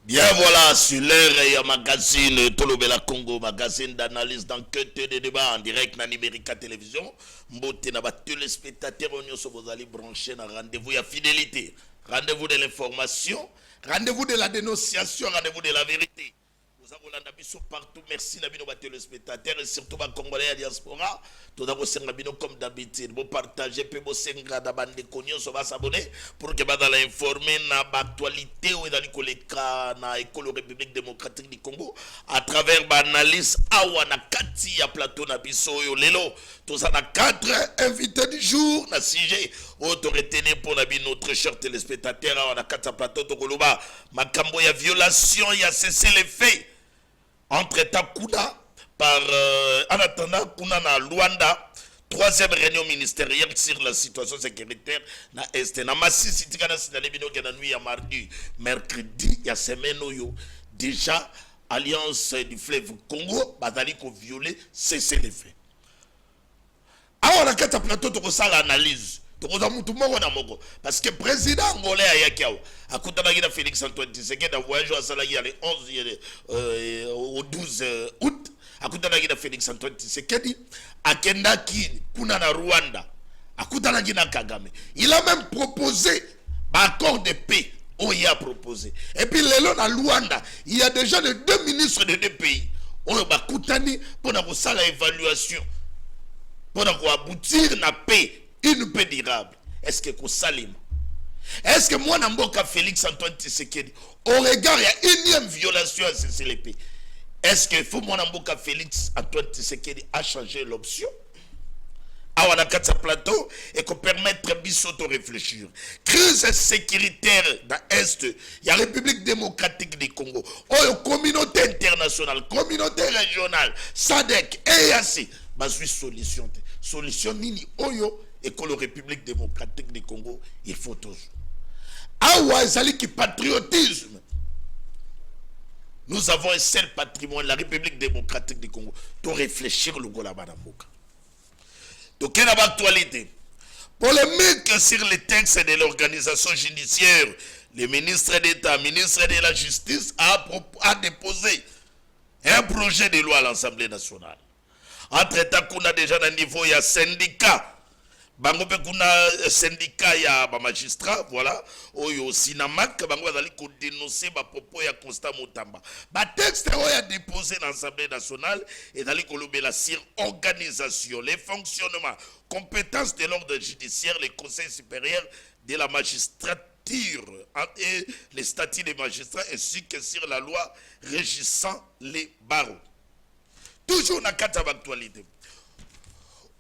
Bien voilà, sur l'heure et un magazine Tolobela Congo, magazine d'analyse, d'enquête de débat en direct na Numérica Télévision. Mbote na ba téléspectateurs on se vous allez brancher na rendez-vous ya fidélité, rendez-vous de l'information, rendez-vous de la dénonciation, rendez-vous de la vérité. Nous avons la biso partout, merci na bino ba téléspectateurs et surtout ba congolais à diaspora. Tout d'abord c'est bino comme d'habitude, vous partagez pe bo senga da bande konyo so ba s'abonner pour que ba dans l'informer na ba actualité ou dans koleka na école République démocratique du Congo à travers ba analyse awa na kati ya plateau na biso yo lelo. Tous ça na quatre invités du jour na sujet autorité pour na bino notre cher téléspectateur awa na kati ya plateau to koloba makambo ya violation ya cesser les faits entre Takuna par en attendant Kuna na Luanda, troisième réunion ministérielle sur la situation sécuritaire na Est. Na Masisi tikana sinale bino ke na nuit ya mardi, mercredi ya semaine oyo déjà alliance du fleuve Congo bazali ko violer cesser les faits. Alors la kata plateau to ko sala analyse. Tokoza mutu moko na moko parce que président angolais ayakiao akutana na Félix Antoine Tshisekedi a voyagé à Salagi le 11 au 12 août akutana na Félix Antoine Tshisekedi akenda ki kuna na Rwanda akutana na Kagame. Il a même proposé un accord de paix. Oh, il a proposé. Et puis lelo na Rwanda, il y a déjà les deux ministres de deux pays. On va kutani pour na sala évaluation pour aboutir na paix. Une paix durable. Est-ce que Kosalim? Est-ce que moi, Namboka Félix Antoine Tshisekedi, au regard, il y a une énième violation à CCLP? Est-ce que faut moi, Namboka Félix Antoine Tshisekedi a changé l'option? Ah, on a quatre plateaux et qu'on permettre Bissot de réfléchir. Crise sécuritaire dans l'Est, il y a la République démocratique du Congo, oh, communauté internationale, communauté régionale, SADC, EAC, bah, je suis solution. Solution nini oyo et que la République démocratique du Congo, il faut toujours. Awa ezali ki patriotisme. Nous avons un seul patrimoine, la République démocratique du Congo. To réfléchir le gola banamboka. To quelle actualité? Polémique sur les textes de l'organisation judiciaire. Le ministre d'État, ministre de la Justice a déposé un projet de loi à l'Assemblée nationale. Entre-temps, on a déjà un niveau, il y a syndicat. Bango pe kuna syndicat ya ba magistrat voilà oyo sinamak bango bazali ko dénoncer ba propos ya Constant Mutamba ba texte oyo déposé dans l'Assemblée nationale et dali ko lobela sur organisation les fonctionnements compétences de l'ordre judiciaire les conseils supérieurs de la magistrature et les statuts des magistrats ainsi que sur la loi régissant les barreaux. Toujours dans la actualité.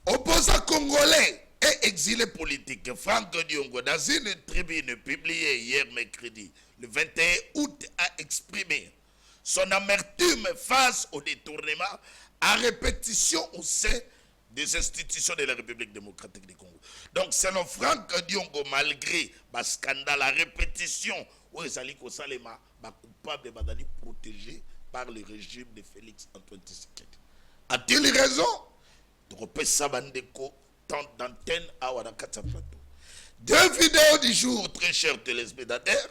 Opposant congolais et exilé politique, Franck Diongo, dans une tribune publiée hier mercredi, le 21 août, a exprimé son amertume face au détournement à répétition au sein des institutions de la République démocratique du Congo. Donc, selon Franck Diongo, malgré le scandale à répétition, où les alliés Salema, coupable de protégé par le régime de Félix Antoine Tshisekedi. A-t-il raison? Tropé Sabandeko, tant d'antenne à Wadakata Plateau. Deux vidéos du jour, très chers téléspectateurs.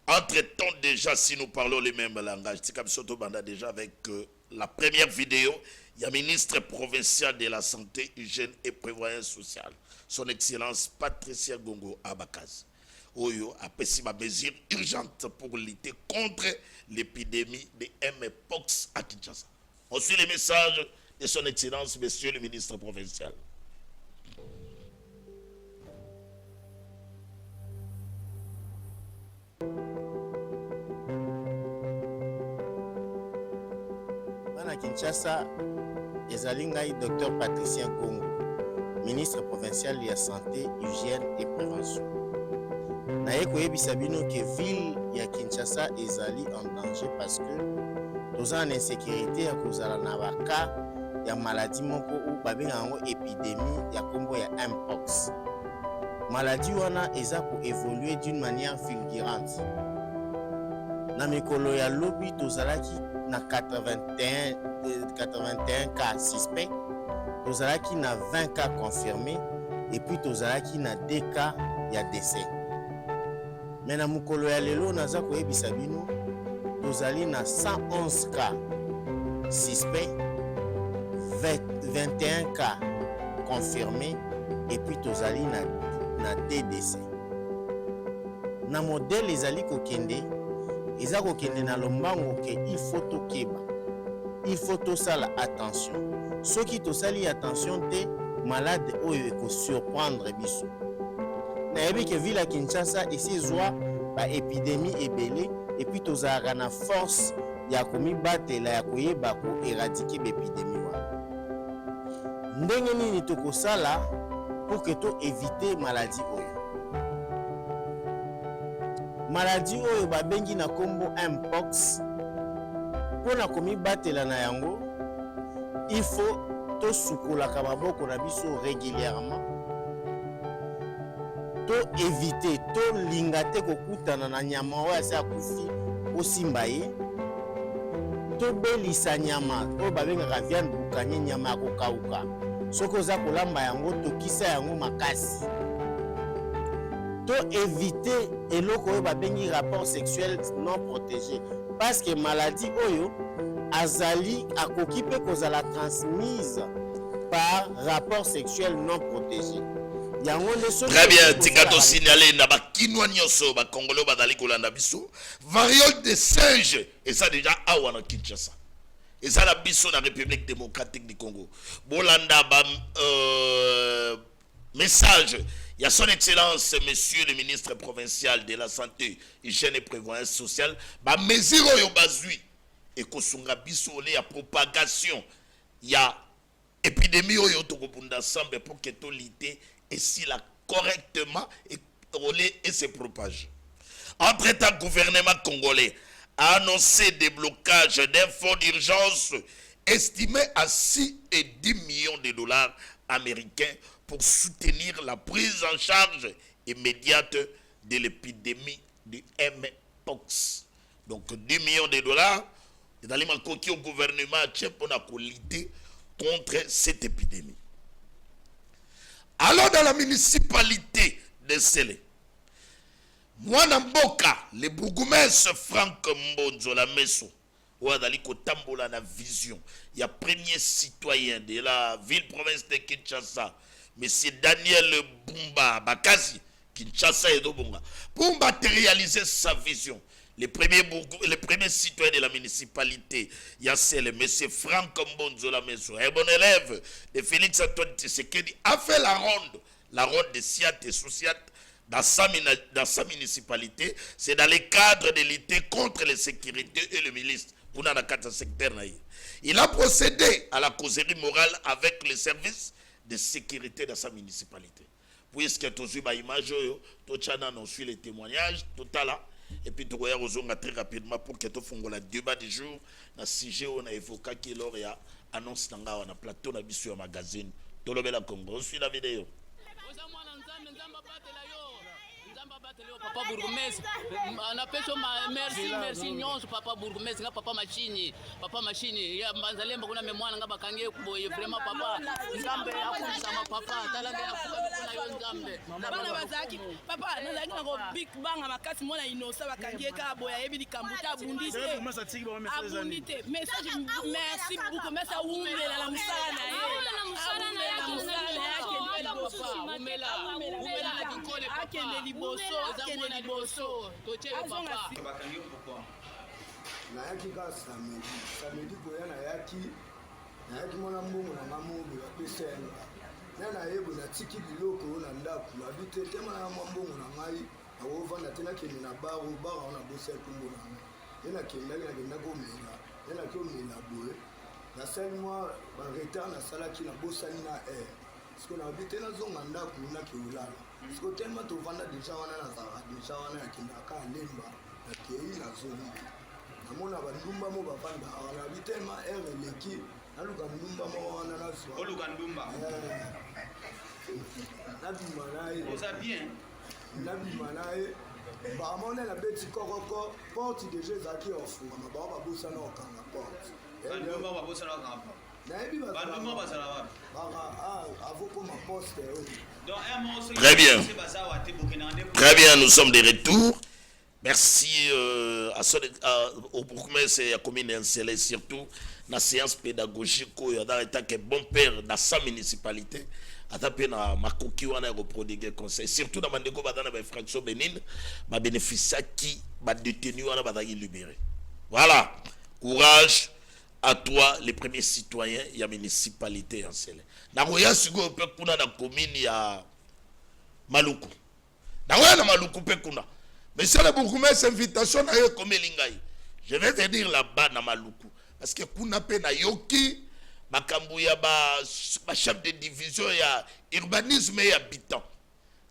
Entre-temps, déjà, si nous parlons les mêmes langages, c'est comme Soto Banda déjà avec la première vidéo, il y a ministre provincial de la Santé, Hygiène et Prévoyance sociale, son Excellence Patricia Gongo Abakaz. Oyo a pris ma mesure urgente pour lutter contre l'épidémie de Mpox à Kinshasa. On suit les messages de son Excellence, Monsieur le ministre provincial. À Kinshasa, Ezalingaï Dr Patricia Gongo, ministre provincial de la Santé, Hygiène et Prévention. Naye koyebisa bino que ville ya Kinshasa ezali en danger parce que toza en insécurité ya kozala na baka ya maladie moko ou babenga yango épidémie ya kombo ya Mpox. Maladie wana eza ko évoluer d'une manière fulgurante. Na mikolo ya lobi tozalaki na 81 cas suspects, tozalaki na 20 cas confirmés et puis tozalaki na 2 cas ya décès. Mais na mukolo ya lelo naza koyebisa bino tozali na 111 cas suspects, 21 cas confirmés et puis tozali na TDC. Na modèle ezali kokende, eza kokende na lombango ke il faut tokeba, il faut tosala attention. Soki tosali attention te, malade oyo eko surprendre biso. Nayebi ke ville ya Kinshasa esi ezwa ba épidémie ebele et puis tozalaka na force ya komibatela ya koyeba ko éradiquer bépidémie wana. Ndenge nini tokosala pour que to éviter maladie oyo? Maladie oyo babengi na kombo mpox, pona komibatela na yango il faut tosukolaka maboko na biso régulièrement, to éviter to linga te kokutana na nyama oyo asa akufi osimba ye, to belisa nyama oyo babengaka viande bukanye, nyama ya kokauka. Soki oza kolamba yango tokisa yango makasi, to éviter eloko oyo babengi rapport sexuel non protégé, parce que maladie oyo azali akoki pe kozala transmise par rapport sexuel non protégé. Très bien, tikato signalé na bakinwa nyoso ba congolais bazali kolanda biso variole de singe, et ça déjà awa na Kinshasa. Et ça la biso na République démocratique du Congo. Bolanda ba message, il y a son excellence monsieur le ministre provincial de la santé, hygiène et prévoyance sociale, ba mesiro yo bazui et kosunga biso le ya propagation, il y a épidémie oyo tokobunda ensemble pour que to lité et si là correctement et se propage. Entre-temps, le gouvernement congolais a annoncé des blocages d'un fonds d'urgence estimé à 6 et 10 millions de dollars américains pour soutenir la prise en charge immédiate de l'épidémie du mpox. Donc 10 millions de dollars, dans les au gouvernement pour lutter contre cette épidémie. Alors dans la municipalité de Sélé, Mwana Mboka, le bourgmestre Franck Mbonzo la Messo, ou Adali Kotambola na vision, il y a premier citoyen de la ville-province de Kinshasa, M. Daniel Bumba Bakazi, Kinshasa et Dobonga, pour matérialiser sa vision. Le premier citoyen de la municipalité, c'est le monsieur Franck Mbonzo la Messo, un bon élève de Félix Antoine Tshisekedi, a fait la ronde de Siat et Sousiat dans sa municipalité. C'est dans le cadre de lutter contre l'insécurité et le milice. Il a procédé à la causerie morale avec les services de sécurité dans sa municipalité. Puisque tous les images, on suit les témoignages, tout à l'heure. Et puis, tu vas très rapidement pour que tu fasses le débat du jour. Dans le sujet, on a évoqué qu'il y a annonce dans le plateau de la magazine. Tu as la Congo. On suit la vidéo. Papa bourgmestre anapeso merci nyonso papa bourgmestre nga papa machini ya mbanzalemba kuna memwana nga bakange kuboye vraiment papa nzambe akunza ma papa talanga ya kuna yo nzambe bana bazaki papa nazaki na ko big bang makasi mona inosa bakange ka boya yebi likambuta abundite message merci beaucoup merci umela la musana nayaki kaka samedi koya nayaki mwana mbongo na ngamobe bapesa yanga na nayebo natiki biloko na ndako nabi te tema na mwa mbongo na ngai akovanda te nakende na bar wana bosa ekombo na ngai ye nakendaki omela ye naki omela boye nasali mwa baretard nasalaki nabosani na air parceke nabi te nazonga ndako naki olala parceke tema tovanda deja wana nazalaka deja wana nakendaka alemba nakei nazongi namona bandumba mo bavanda nabi tema air eleki naluka ndumba mo wana nazwa nabima naye nabima naye bamone nabeti kokoko porte deja ezalaki ofungama bao babosana okanga porte Très bien. Très bien, nous sommes de retour. Merci au bourgmestre ya commune Nsele, surtout na séance pédagogique oyo dans que bon père dans sa municipalité atape na makoki wana reprodiguer conseil surtout na bandeko badana ba fraction bénine ba bénéficier qui ba détenu wana bazaki libéré. Voilà, courage à toi les premiers citoyens ya municipalité Nsele. Na roya siko pe kuna na commune ya Maluku. Na roya na Maluku pe kuna. Mais c'est le bourgmestre invitation à eux comme Elingaï. Je vais te dire là-bas dans Maluku. Parce que kuna pe na yoki, makambu ya ba chef de division ya urbanisme et habitant.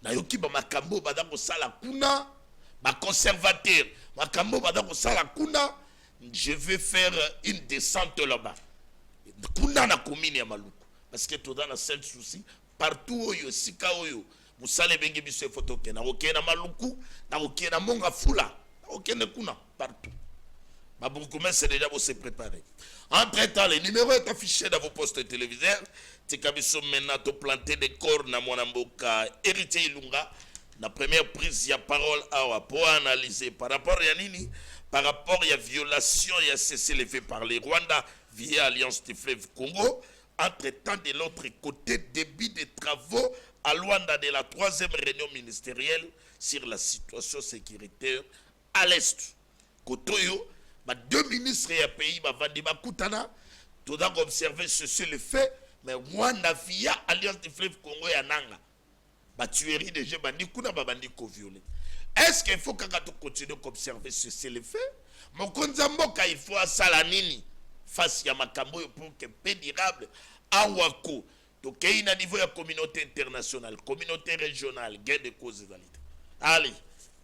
Na yoki ba makambu ba dako sala kuna, ba conservateur, makambu ba dako sala kuna, je vais faire une descente là-bas. Kuna na commune ya Maluku. Parce que tout dans la seul souci, partout oyo, sika oyo, musale bengi biso photo ke na oké na Maluku na oké na Monga Fula na oké na kuna partout. Ma bourgmestre c'est déjà pour se préparer. Entre-temps, le numéro est affiché dans vos postes téléviseurs. Tikabiso maintenant to planter des corps na mwanamboka Héritier Ilunga. La première prise de parole pour analyser par rapport à nini, par rapport à la violation et à cessé les faits par les Rwanda via Alliance des Fleuves Congo. Entre-temps, de l'autre côté, début des travaux à Luanda de la 3e réunion ministérielle sur la situation sécuritaire à l'Est. Kotoyo, deux ministres et un pays, Vandi Bakutana, tout d'abord observer ceci le fait, mais Rwanda via Alliance des Fleuves Congo et Ananga. Tuerie de gens, Bandikuna, Bandiko violé. Est-ce qu'il faut qu'on continue d'observer ceci le fait? Mon konzamboka, il faut à Salanini, face à Makambo pour que paix durable, Awako. Donc, il y a un niveau de communauté internationale, communauté régionale, gain de causes de l'État. Allez,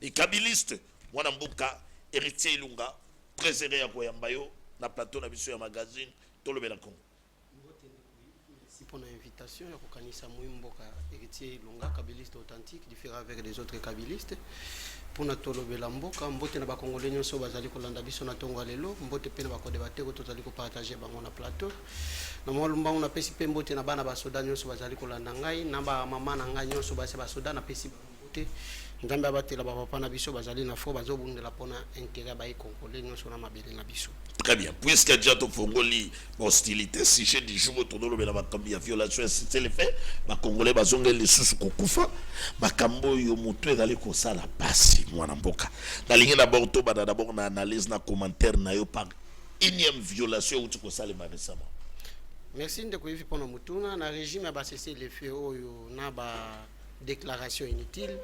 les kabilistes, Mwanambuka, Héritier Ilunga, trésorier à Koyambayo, na plateau na biso ya magazine, Tolobe la Congo. Merci pour l'invitation. Kanisa Mouimboka, Héritier Ilunga, kabiliste authentique, différent avec les autres kabilistes. Pour notre Tolobe la Mboka, Mbote na Bakongolais nyonso bazali kolanda biso na tongo lelo, Mbote pe na bakodebater ko tozali ko partager bango na plateau. Na molumba on apesi pe Mbote na bana basoda nyonso bazali kolanda ngai, na ba mama na ngai nyonso base basoda na pesi Mbote. Ngambe abatela ba papa na biso bazali na fo bazobundela pona intérêt ba Congolais nyonso na mabele na biso. Très bien. Puisque déjà to fongoli hostilité, si j'ai du jour autour de l'eau, la violation, c'est le fait, ma Congolais bazonge les sous kokufa, ma kambo yo mutu d'aller comme ça la passe, moi n'amboka. La ligne d'abord to bada d'abord na analyse na commentaire na yo par énième violation ou tu ko ça le récemment. Merci de koyifi pona mutuna na régime ba cesser les faits oyo na ba déclaration inutile.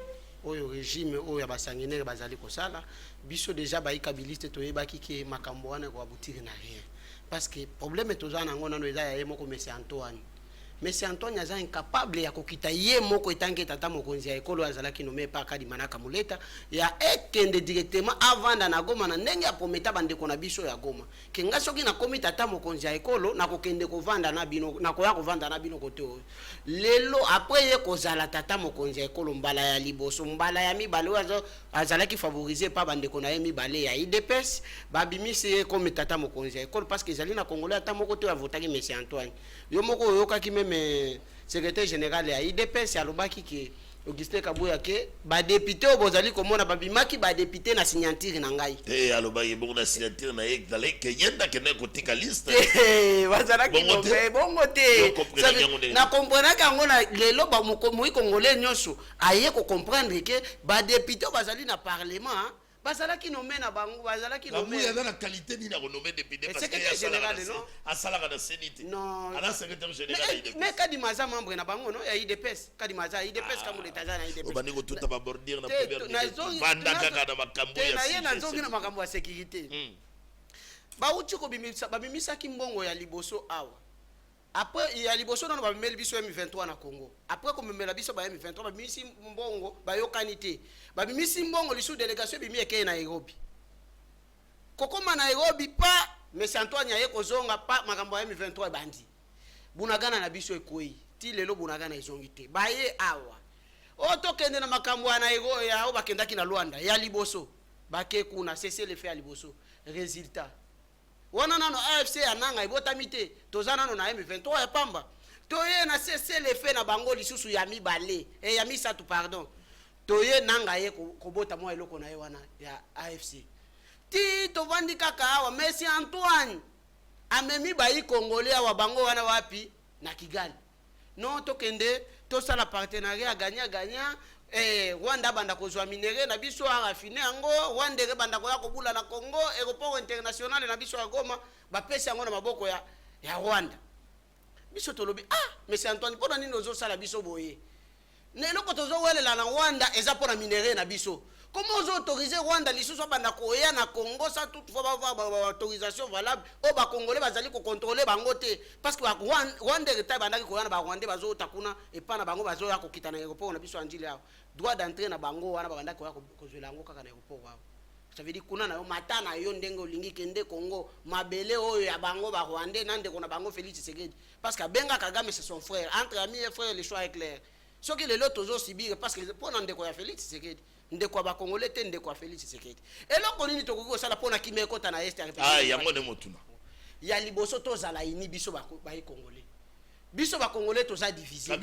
Oyo régime oyo basanginere bazali kosala biso déjà baikabiliste toyebaki ke makambo wana ko aboutir na rien parce que problème tozana ngona no eza ya ye moko Monsieur Antoine aza incapable ya kokita ye moko etange tata mokonzi ya ekolo azalaki nommé par kadi manaka muleta ya ekende directement avant na Goma na ndenge ya prometa bandeko na biso ya Goma kenga soki na komi tata mokonzi ya ekolo na kokende kovanda na bino na koya kovanda na bino kote lelo après ye kozala tata mokonzi ya ekolo mbala ya liboso mbala ya mibale wazo azalaki favoriser pa bandeko na ye mibale ya IDPS babimisi ye comme tata mokonzi ya ekolo parce que ezali na Congolais ata moko to avotaki Monsieur Antoine yo moko oyokaki même secrétaire général ya IDPS alobaki ke Augustin Kabuya ke ba député obozali komona babimaki ba député na signature na ngai alobaki bongo na signature na yek dalé ke yenda ke na kotika liste bazalaki bongo te na comprendre kango na lelo ba mokomoyi congolais nyonso aye ko comprendre ke ba député bazali na parlement bazalaki nommé na bango bazalaki nommé il y a la qualité ni na renommé député parce que secrétaire général non à salaka na sénité non ala secrétaire général IDPS mais kadi maza membre na bango non ya IDPS kadi maza IDPS kamo letaza na IDPS obani ko tuta ba bordir na première banda kaka na makambo ya na ye na zongi na makambo ya sécurité ba uti ko bimisa kimbongo ya liboso awa après il y a liboso na ba mel biso M23 na Congo après ko memela biso ba M23 ba misi mbongo ba yokanité ba misi mbongo lisu délégation bimi eke na Nairobi kokoma na Nairobi pa Monsieur Antoine ya kozonga pa makambo ya M23 bandi bunagana na biso ekoi ti lelo bunagana ezongite ba ye awa oto kende na makambo ya Nairobi ya o bakendaki na Luanda ya liboso ba ke kuna cesser le faire liboso résultat wana nano AFC ananga ibotamite tozana nano na M23 ya pamba toye na cesser le fait na bango lisusu ya mibale ya misatu pardon toye nanga ye kobota mwa eloko na ye wana ya AFC ti tovandi kaka awa Messi Antoine amemi bayi congolais awa bango wana wapi na Kigali non tokende tosala partenariat gagnant Rwanda banda kozwa minere na biso arafine yango Rwanda banda koya kobula na Congo aéroport international na biso ya Goma bapesi yango na maboko ya Rwanda biso tolobi Messi Antoine pona nini ozosala biso boye neloko tozowelela na Rwanda eza pona minere na biso. Comment vous autorisez Rwanda lisusu banda koya na Congo ça toutefois va avoir autorisation valable au ba congolais bazali ko contrôler bango te parce que Rwanda reta banda ko yana ba Rwanda bazo takuna et pas na bango bazo ya ko kita na aéroport na biso anjili yao droit d'entrée na bango wana banda ko ya ko zwela ngo kaka na aéroport wao. Ça veut dire kuna na yo mata na yo ndenge olingi kende Congo mabele oyo ya bango ba Rwanda nande ko na bango Félix Tshisekedi parce que Benga Kagame c'est son frère entre amis et frères le choix est clair. Ce que les autres ozo subir parce que pour nande ko ya Félix Tshisekedi ndeko ba congolais te ndeko Félix Tshisekedi eloko nini tokoki osala pona kimeko ta na est ya république yango ne motuna ya liboso tozala ini biso ba congolais biso ba congolais toza divisé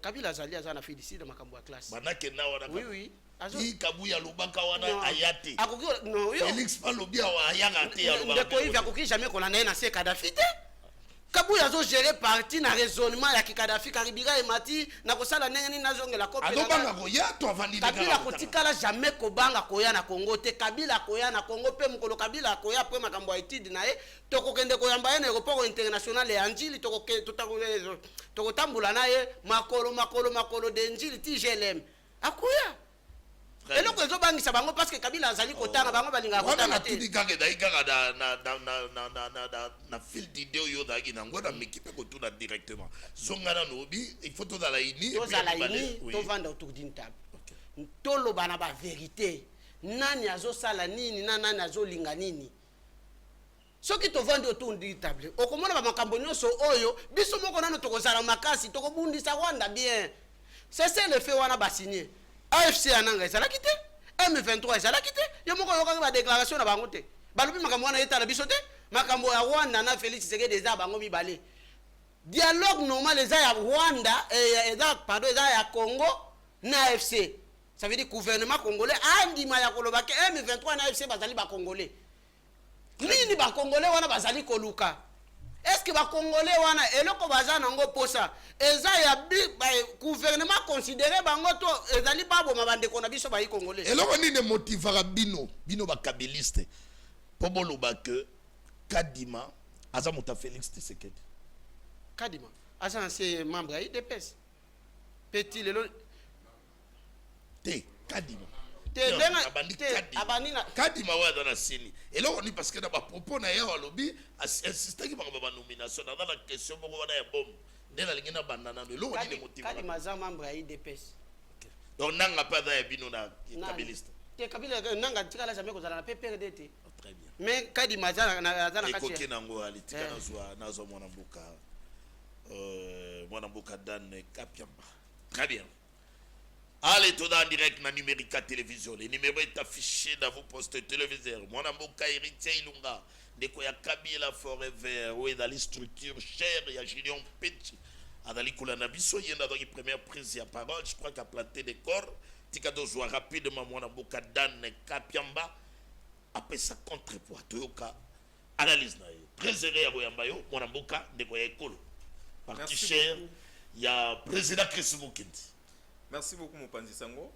Kabila zali azana félicite makambo ya classe banake na wana oui azo kabuya lubaka wana ayate akoki no yo Félix Palobia wa ayanga te ya lubaka ndeko hivi akoki jamais kola na se Kadhafi te Kabuya zo gérer parti na raisonnement ya Kadhafi karibira emati na kosala ndenge nini nazongela kope adobanga koya to avandi Kabila kotikala jamais kobanga koya na Congo te Kabila koya na Congo pe mukolo Kabila koya pe makambo ya étude na ye tokokende koyamba ye na aéroport international ya Njili tokotambula na ye makolo de Njili ti GLM akoya eloko ezobangisa bango parce que Kabila azali kotanga bango balinga kotanga te tudikaka daikaka na fil d'idée oyo ozalaki nango na mekipe kotuna directement zongana nobi il faut tozala ini tovanda autour d'une table toloba na bavérité nani azosala nini na nani azolinga nini soki tovandi autour d'une table okomona bamakambo nyonso oyo biso moko nano tokozala makasi tokobundisa Rwanda bien c'est le fait wana basigné AFC ananga ezalaki te M23 ezalaki te yo moko yokaki ba déclaration na bango te balobi makambo wana etala biso te makambo ya Rwanda na Félix Tshisekedi eza bango mibale dialogue normal eza ya Rwanda eza ya Congo na AFC ça veut dire gouvernement congolais andima ya koloba ke M23 na AFC bazali ba congolais nini ba congolais wana bazali koluka est-ce que ba congolais wana eloko baza nango posa eza ya gouvernement considéré bango to ezali babo mabande kona biso ba congolais eloko nini motivera bino ba kabiliste po boloba ke Kadima aza mota Félix Tshisekedi Kadima aza ancien membre ya IDPS petit lelo te Kadima Kadima waza na sini eloko ni parce que na ba propos na ya lobi insiste ki ba nomination na la question moko wana ya bombe ndela lingina bandana no eloko ni motive Kadima aza membre ya IDPS donc nanga pa da ya bino na kabiliste te Kabila nanga tikala jamais kozala na PPRD te très bien mais Kadima aza na kati ekoki nango alitika nazo mwana mbuka Dan Kapiamba très bien. Allez, tout en direct dans Numérica Télévision. Le numéro est affiché dans vos postes téléviseurs. Mon amboka héritier Ilunga. Deko ya Kabila Forever. Oui, dans les structures chères, il y a Julien Petit. Adali Koulanabiso, il y a une première prise de parole. Je crois qu'il a planté des corps. Tikado joue rapidement mon amboka Dan Kapiamba. Après ça, contrepoids. Toyoka. Analyse na yo. Très heureux à Boyambayo. Mon amboka, deko ya Ekolo. Parti cher. Il y a président Chris Mukindi. Merci beaucoup Mopanzi Sango.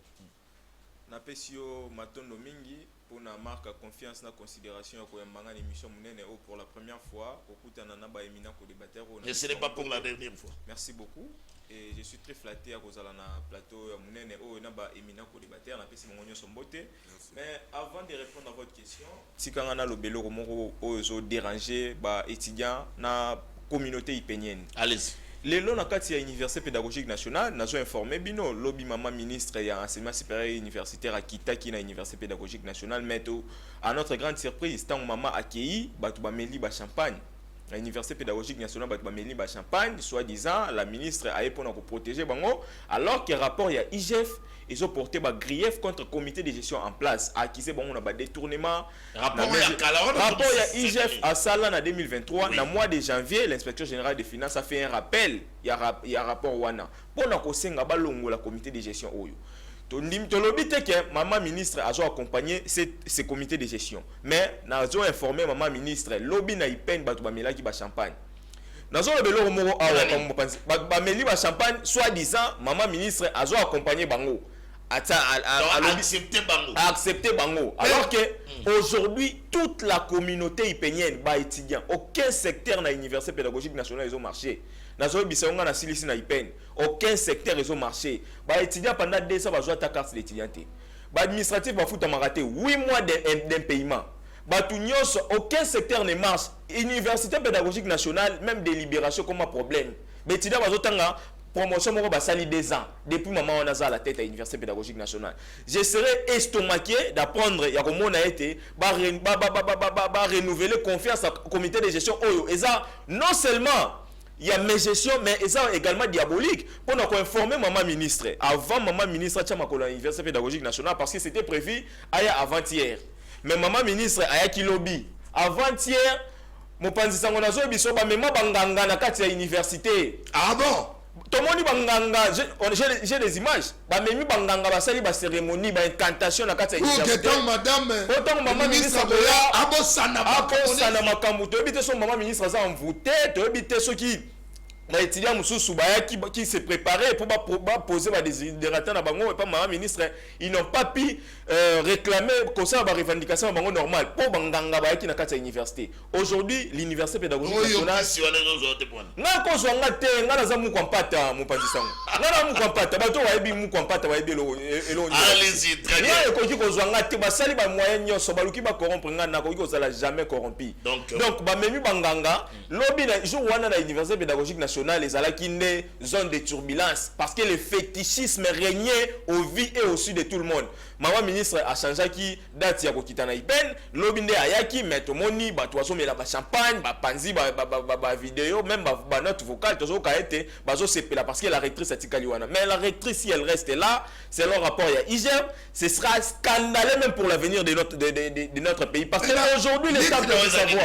Na pesio matondo mingi pour na marque confiance na considération ya koyambanga l'émission munene pour la première fois okutana na ba éminent ko débatteur. Et ce n'est pas pour la dernière fois. Merci beaucoup et je suis très flatté à kozala na plateau ya munene o na ba éminent ko débatteur na pesi mongonyo sombote. Mais avant de répondre à votre question, tikanga na lobelo moko ozo déranger ba étudiants na communauté ipenienne. Allez-y. Les lois na kati ya Université pédagogique nationale nazo informé bino lobby mama ministre ya enseignement supérieur universitaire akitaki na Université pédagogique nationale mais à notre grande surprise tant mama accueilli batu bameli ba champagne la Université pédagogique nationale batu bameli ba champagne soi-disant la ministre a pour protéger bango alors que rapport ya IGF ils ont porté ba grief contre comité de gestion en place accusé bango na ba détournement rapport ya IGF à Sala en 2023 oui. Dans mois de janvier l'inspecteur général des finances a fait un rappel il y a rapport wana pour na kosenga balongo la comité de gestion oyo tolobi te que maman ministre a accompagné ces comités de gestion. Mais nazo informé maman ministre lobi na ipen batu bamela ki ba champagne. Nazo lebelo moko awa comme mopanzi. Ba meli ba champagne soit disant maman ministre a accompagné bango. Accepter bango. Alors que aujourd'hui toute la communauté ipenienne ba étudiant aucun secteur na université pédagogique nationale ils ont marché. Nazo bisonga na silisi na ipen aucun secteur ils ont marché. Ba étudiant pendant 2 ans ba jouer ta carte d'étudiant. Ba administratif ba futa maraté 8 mois d'un paiement. Ba tout nyos aucun secteur ne marche. Université pédagogique nationale même délibération comme un problème. Mais étudiant ba zotanga promotion moko basali 2 ans depuis maman on a la tête à l'université pédagogique nationale. Je serais estomaqué d'apprendre ya komona été ba renouveler confiance au comité de gestion oyo et ça non seulement il y a mes gestions mais ça également diabolique pour nous informer maman ministre avant maman ministre tcha makola l'université pédagogique nationale parce que c'était prévu avant-hier mais maman ministre aya kilobi avant-hier mopanzi sango nazo biso ba mema banganga na kati ya université. Ah bon? Tomoni banganga, j'ai des images. Ba memi banganga basali ba cérémonie, ba incantation na kati ya université. Autant madame, autant maman ministre aboya abosana makambu. To ebite so maman ministre za envoûté, to ebite so qui les étudiants qui se préparaient pour poser des désirateurs à bango et pas maman ministre, ils n'ont pas pu réclamer comme ça des revendications à bango normal pour banganga ba qui na kati ya université. Aujourd'hui, l'université pédagogique nationale nga ko zwanga te nga na za mu kwampata mu pandisango. Nga na mu kwampata bato wa ebi mu kwampata wa ebi elo. Allez-y, très bien. Nga ko ko zwanga te basali ba moyen nyoso baluki ba corrompre nga na ko sala jamais corrompu. Donc ba memi banganga lobi na jour wana na université pédagogique nationale les alaki ne zone de turbulence parce que le fétichisme régnait au vie et au sud de tout le monde. Maman ministre a changé qui date ya kokita na ipen lobi nde ayaki mais to moni ba toaso mela ba champagne ba panzi ba vidéo même ba note vocale tozo ka été bazo sepela parce que la rectrice a tikali wana mais la rectrice si elle reste là c'est le rapport ya IGEM ce sera scandaleux même pour l'avenir de notre pays parce que aujourd'hui l'État doit savoir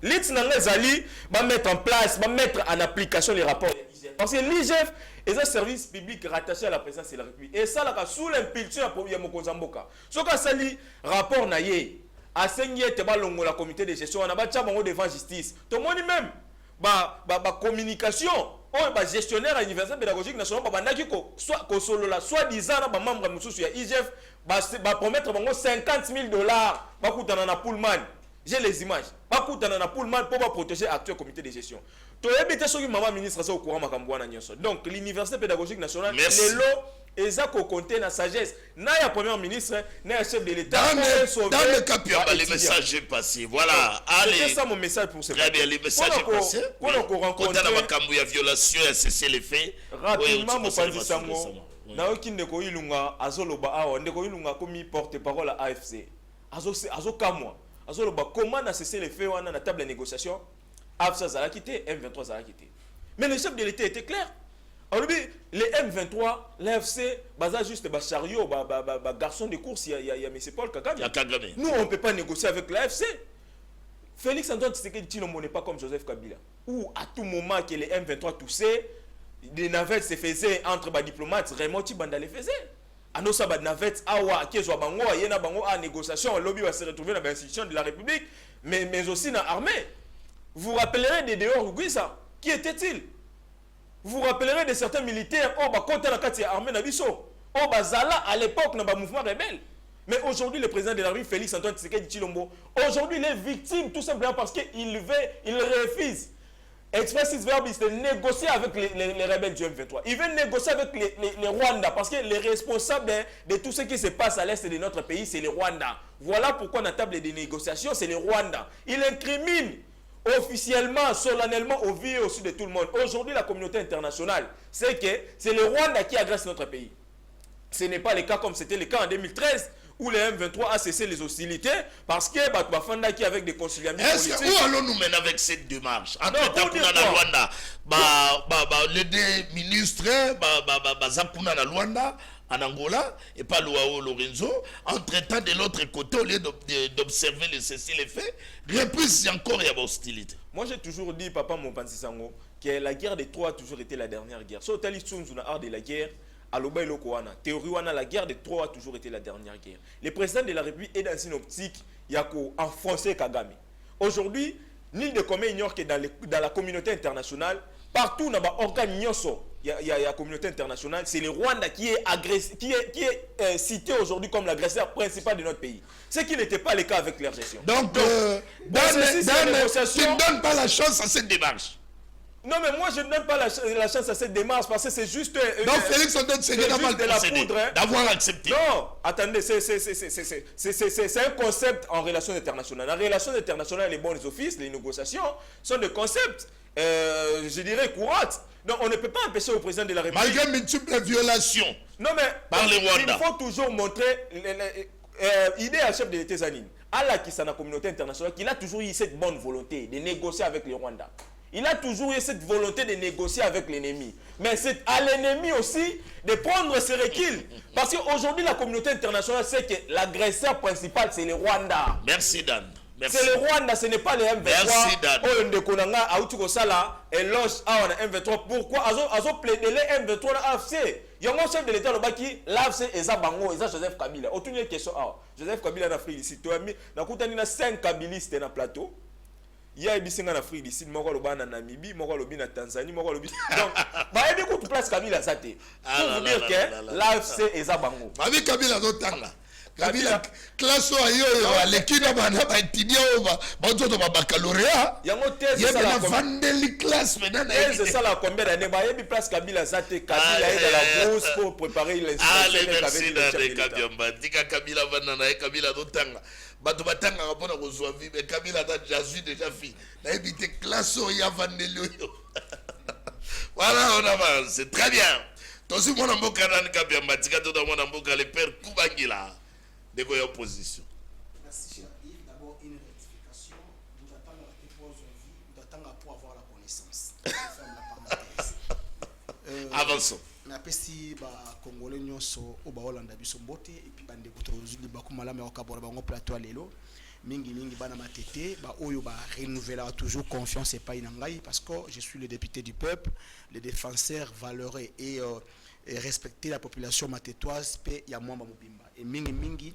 l'État n'angezali va mettre en place va mettre en application les rapports parce que l'IGF est un service public rattaché à la présidence de la République et ça là sous l'impulsion ya mokonzi mboka soka sali rapport na ye asengi ete balongola comité de gestion na ba bango devant justice to moni même ba communication o ba gestionnaire à l'université pédagogique nationale ba bandaki ko solola soit disant na ba membre mususu ya IGF ba promettre bango $50,000 ba kutana na Pullman. J'ai les images. Ba kutana na Pullman pour protéger l'actuel comité de gestion. To ebite soki maman ministre ça au courant makambo wana nyonso. Donc l'université pédagogique nationale les lots eza ko compter na sagesse na ya premier ministre na ya chef de l'état dans le cas le message est passé voilà allez c'est ça mon message pour ce très bien le message est passé pour nous rencontrer na makambo ya violation ya cesser les faits rapidement mo panzi sango na okinde ko ilunga azoloba awa ndeko ilunga komi porte parole à AFC azo kamwa azoloba comment na cesser les faits wana na table de négociation AFC za la quitté M23 za la quitté mais le chef de l'état était clair. Alors, les M23, l'AFC, baza juste ba chariot, ba garçon de course, il y a M. Paul Kagame. Nous, on ne peut pas négocier avec l'AFC. Félix Antoine Tshisekedi Tshilombo n'est pas comme Joseph Kabila. Où à tout moment que les M23 toussaient, des navettes se faisaient entre les diplomates, Raymond Tshibanda les faisait. Anosa ba navettes, awa, Kezwa Bango, Yena Bango, à négociation, le lobby va se retrouver dans l'institution de la République, mais aussi dans l'armée. Vous vous rappellerez des dehors Guisa. Qui était-il? Vous vous rappellerez de certains militaires, oh, bah, quand on a armée Nabiso, oh, bah, Zala, à l'époque, dans le mouvement rebelle. Mais aujourd'hui, le président de la République, Félix Antoine Tshisekedi Tshilombo, aujourd'hui, il est victime tout simplement parce qu'il refuse, expressis verbis, de négocier avec les rebelles du M23. Il veut négocier avec les Rwandais parce que les responsables de tout ce qui se passe à l'est de notre pays, c'est les Rwandais. Voilà pourquoi, dans la table des négociations, c'est les Rwandais. Il incrimine officiellement, solennellement, au vu et au sud de tout le monde. Aujourd'hui, la communauté internationale, c'est que c'est le Rwanda qui agresse notre pays. Ce n'est pas le cas comme c'était le cas en 2013, où le M23 a cessé les hostilités, parce que Bafanda qui avec des conciliations politiques... Où allons-nous mener avec cette démarche? Entre-temps, pour la Rwanda, les deux ministres, Zapuna na Rwanda, en Angola, et pas Luao Lorenzo, entre-temps, de l'autre côté, au lieu d'observer les faits, reprise encore et hostilité. Moi, j'ai toujours dit, papa Mopansi Sango, que la guerre des Troyes a toujours été la dernière guerre. So, Tali Tsunzu na art de la guerre, aloba eloko wana théorie wana la guerre de Troie a toujours été la dernière guerre. Le président de la République est dans une optique yako enfoncer Kagame. Aujourd'hui, l'île de Comé ignore que dans la communauté internationale, partout dans l'organe il y a la communauté internationale, c'est le Rwanda qui est cité aujourd'hui comme l'agresseur principal de notre pays. Ce qui n'était pas le cas avec leur gestion. Donc tu ne donnes pas la chance à cette démarche. Non, mais moi je ne donne pas la chance à cette démarche parce que c'est juste. Donc Félix Antoine Tshisekedi n'a pas de la poudre. Hein. D'avoir accepté. Non, attendez, c'est un concept en relations internationales. En relations internationales, les bons offices, les négociations sont des concepts, je dirais, courantes. Donc on ne peut pas empêcher au président de la République. Malgré multiples violations. Non, mais par les Rwandais. Il faut toujours montrer l'idée à chef de l'État-Unis, à la communauté internationale, qu'il a toujours eu cette bonne volonté de négocier avec les Rwandais. Il a toujours eu cette volonté de négocier avec l'ennemi. Mais c'est à l'ennemi aussi de prendre ses reculs. Parce qu'aujourd'hui, la communauté internationale sait que l'agresseur principal, c'est le Rwanda. Merci, Dan. C'est le Rwanda, ce n'est pas le M23. Merci, Dan. Pourquoi Azo plaidé le M23 à l'AFC. Il y a un chef de l'État qui l'AFC et Zabango et Joseph Kabila. Autre question. Joseph Kabila en Afrique ici. Tu as mis 5 Kabilistes dans le plateau. Il y a des gens en Afrique du Sud, moko loba na Namibie, moko lobi na Tanzanie, moko lobi. Donc, bah il y a beaucoup de place Kabila Zate. Pour vous dire que l'AFC est Zabango. Avec Kabila Zotanga. Kabila classe ayo l'équipe bana ba étudiant ba bonzo ba baccalauréat. Il y a une thèse ça la vandeli classe maintenant. C'est ça la combien d'années bah il y a des place Kabila Zate, Kabila est dans la bourse pour préparer l'instruction. Allez, merci de Kabiamba. Dika Kabila Vanana et Kabila Zotanga. Bato batanga rapona kozwa vie mais Kabila a déjà fait na évité classe ya vandeli yo. Voilà, on avance, c'est très bien. Tosi mwana mboka nani Kabiamba tika to mwana mboka le père Kubangila de quoi opposition. Merci cher Yves, d'abord une rectification, nous attendons la réponse nous attendons pour avoir la connaissance. Avançons. Na pesi ba congolais nyonso o ba Hollanda biso mbote et puis bande ko tozuli ba kumala me okabora bango plateau lelo mingi bana matete ba oyo ba renouveler toujours confiance et pas inangai parce que je suis le député du peuple, le défenseur valeureux et respecter la population matetoise pe ya mwamba mobimba et mingi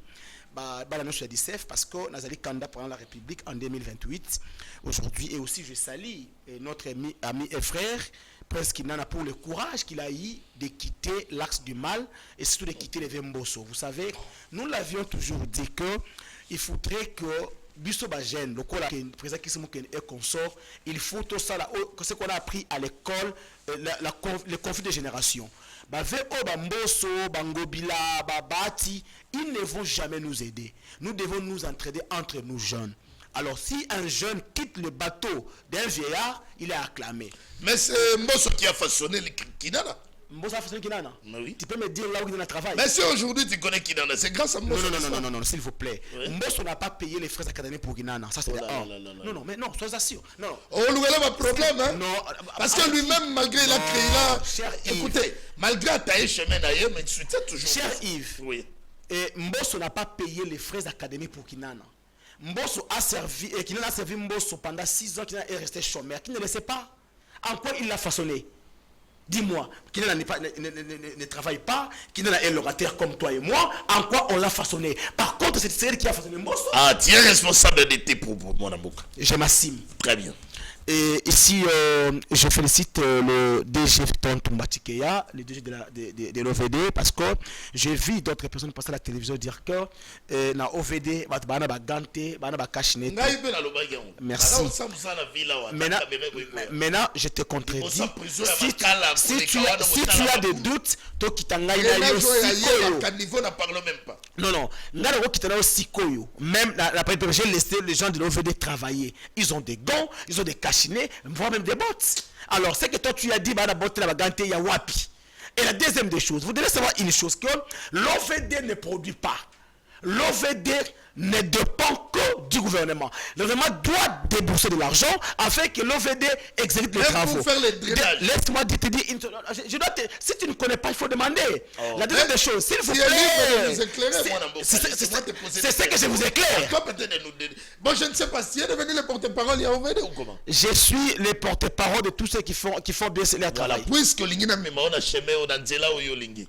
ba la notion de DCF parce que nazali candidat pendant la République en 2028 aujourd'hui et aussi je salue notre ami et frère Prince Kinana pour le courage qu'il a eu de quitter l'axe du mal et surtout de quitter les Vemboso. Vous savez, nous l'avions toujours dit que il faudrait que Bisso Bajen, le président Kissimo et consort, il faut tout ça, ce qu'on a appris à l'école, le conflit de génération. Bamboso, Bangobila, Babati, ils ne vont jamais nous aider. Nous devons nous entraider entre nous jeunes. Alors, si un jeune quitte le bateau d'un vieillard, il est acclamé. Mais c'est Mbosso qui a façonné le Kinana. Mbosso a façonné Kinana? Oui. Tu peux me dire là où il a travaillé? Mais si aujourd'hui tu connais Kinana, c'est grâce à Mbosso. Non, s'il vous plaît. Oui. Mbosso n'a pas payé les frais académiques pour Kinana. Ça, c'est Non, mais non, sois assuré. Non. On lui a un problème, hein? Non. Parce que lui-même, malgré la créé là. Écoutez, malgré ta chemin d'ailleurs, mais tu soutiens toujours. Cher Yves. Oui. Et Mbosso n'a pas payé les frais académiques pour Kinana. Mbosso a servi, et Kinana a servi Mbosso pendant 6 ans, Kinana est resté chômeur. Qui ne le sait pas? En quoi il l'a façonné? Dis-moi, Kinana ne travaille pas, Kinana est locataire comme toi et moi, en quoi on l'a façonné? Par contre, c'est celle qui a façonné Mbosso. Ah, tu es responsable de tes propos, mon amour. Je m'assume. Très bien. Et ici, je félicite le DG Tontumbatikeya, le DG de l'OVD, parce que j'ai vu d'autres personnes passer à la télévision dire que dans l'OVD, merci. Maintenant, je te contredis. Si tu as des doutes, non, même j'ai laissé les gens de l'OVD travailler. Ils ont des gants, ils ont des cachinets, voire même des bottes. Alors, c'est que toi tu as dit, bah, la botte, la bagante, il y a wapi. Et la deuxième des choses, vous devez savoir une chose, que l'OVD ne produit pas. L'OVD ne dépend que du gouvernement. Le gouvernement doit débourser de l'argent afin que l'OVD exécute les travaux. Pour faire les drainages. Laisse-moi te dire, si tu ne connais pas, il faut demander. La deuxième des choses, s'il vous Si plaît, elle nous éclairer, c'est ce que je vous éclaire. Toi, peut-être nous. Bon, je ne sais pas si elle est devenu le porte-parole, il y a OVD ou comment? Je suis le porte-parole de tous ceux qui font bien leur Voilà, travail. puisque Lingina Mema, on a chemin, on a Nzela ou Yolingi.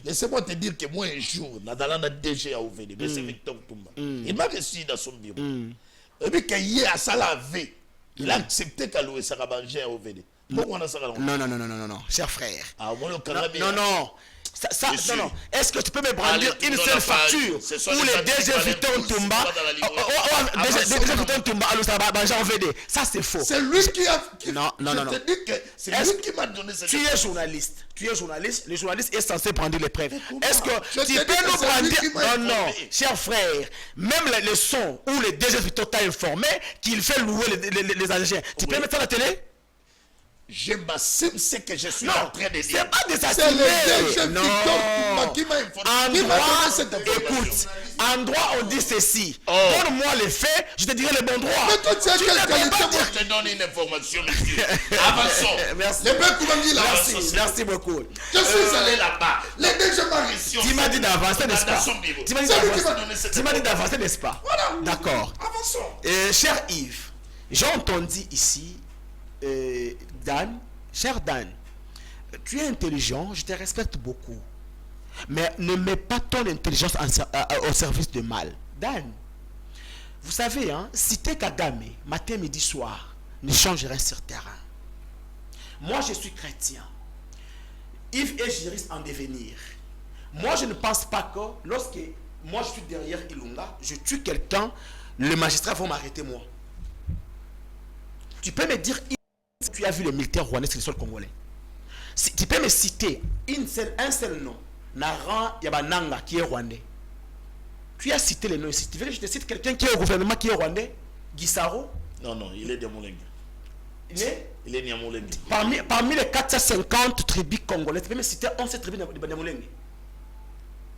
Laissez-moi te dire que moi, un jour, Nadala a DG à OVD, mais c'est Victor Toumba. Il m'a reçu dans son bureau. Et puis, qu'il y ait à ça la veille, il a accepté qu'à louer Sarabangé à OVD. Pourquoi on a ça? Non, cher frère. Ah, moi, le Non. Non. Est-ce que tu peux me brandir une seule facture où les DG Victor Toumba, DG Victor Toumba, alors ça va manger en VD? Ça, c'est faux. C'est lui qui a. Non. Je te dis que c'est lui qui m'a donné cette. Tu es journaliste. Le journaliste est censé brandir les preuves. Est-ce que Je tu te peux dis que nous c'est lui brandir? qui m'a Non, informé. cher frère. Même les sons où les DG Victor t'a informé qu'il fait louer les agents. Tu peux mettre ça à la télé? Je m'assume ce que je suis en train de dire. C'est pas des C'est le DG non. Victor Toumba qui m'a informé. Qui m'a donné cette information. Écoute, en droit on dit ceci. Oh. Donne-moi les faits, je te dirai le bon droit. Mais toi, tu as Tu quelle ne peux qualité? pas Moi, dire- je te donne une information, monsieur. Avançons. Merci. Le peuple m'a dit là. Merci beaucoup. Je suis allé là-bas. Les DG m'a reçu. Tu m'as dit d'avancer, n'est-ce pas? Dans son bureau. Tu m'as dit C'est lui qui d'avancer. m'a donné cette Tu m'as dit information. d'avancer, n'est-ce pas? Voilà. D'accord. Avançons. Cher Yves, j'ai entendu ici, Dan, cher Dan, tu es intelligent, je te respecte beaucoup. Mais ne mets pas ton intelligence au service de mal. Dan, vous savez, citer Kagame, matin, midi, soir, ne change rien sur terrain. Moi, je suis chrétien. Yves est juriste en devenir. Moi, je ne pense pas que lorsque moi je suis derrière Ilunga, je tue quelqu'un, le magistrat va m'arrêter moi. Tu peux me dire, tu as vu les militaires rwandais sur le sol congolais. Si, tu peux me citer un seul nom, Naran Yabananga qui est rwandais. Tu as cité les noms ici. Tu veux que je te cite quelqu'un qui est au gouvernement qui est rwandais? Guissaro? Non, il est de Moulengue. Il est Niamoulengue. Parmi les 450 tribus congolaises, tu peux me citer 11 tribus de Niamoulengue.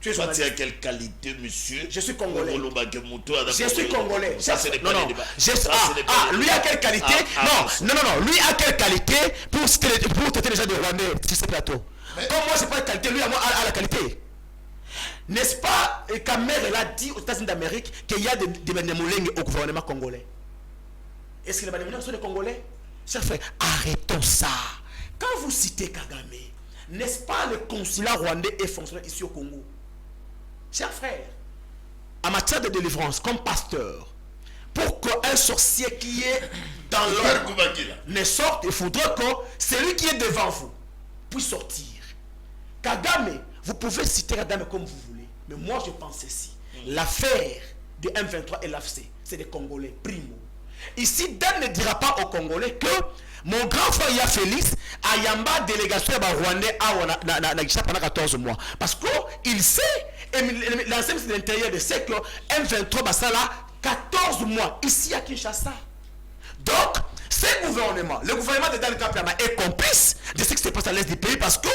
Tu es Toi, tu journaliste. as quelle qualité, monsieur? Je suis congolais. Je Je suis congolais. Ça, c'est des Non, non. débats. Lui a quelle qualité? Non. Lui a quelle qualité pour traiter les gens de Rwandais sur ce plateau? Comme moi, je n'ai pas de qualité, lui a la qualité. N'est-ce pas Kamer a dit aux États-Unis d'Amérique qu'il y a des Banyamulenge au gouvernement congolais? Est-ce que les Banyamulenge sont des Congolais? Chers frères, arrêtons ça. Quand vous citez Kagame, n'est-ce pas le consulat rwandais est fonctionnel ici au Congo? Chers frères, en matière de délivrance, comme pasteur, pour qu'un sorcier qui est dans l'ombre ne sorte, il faudrait que celui qui est devant vous puisse sortir. Kagame, vous pouvez citer Kagame comme vous voulez, mais moi je pense ceci. L'affaire de M23 et l'AFC, c'est des Congolais, primo. Ici, Dan ne dira pas aux Congolais que mon grand frère Ya Félix a yamba délégation à Rwandais pendant 14 mois. Parce qu'il sait, et l'ancien ministre de l'Intérieur sait que M23 Bassala 14 mois ici à Kinshasa. Donc, ce gouvernement, le gouvernement de Dan Kapiama est complice de ce qui se passe à l'est du pays parce que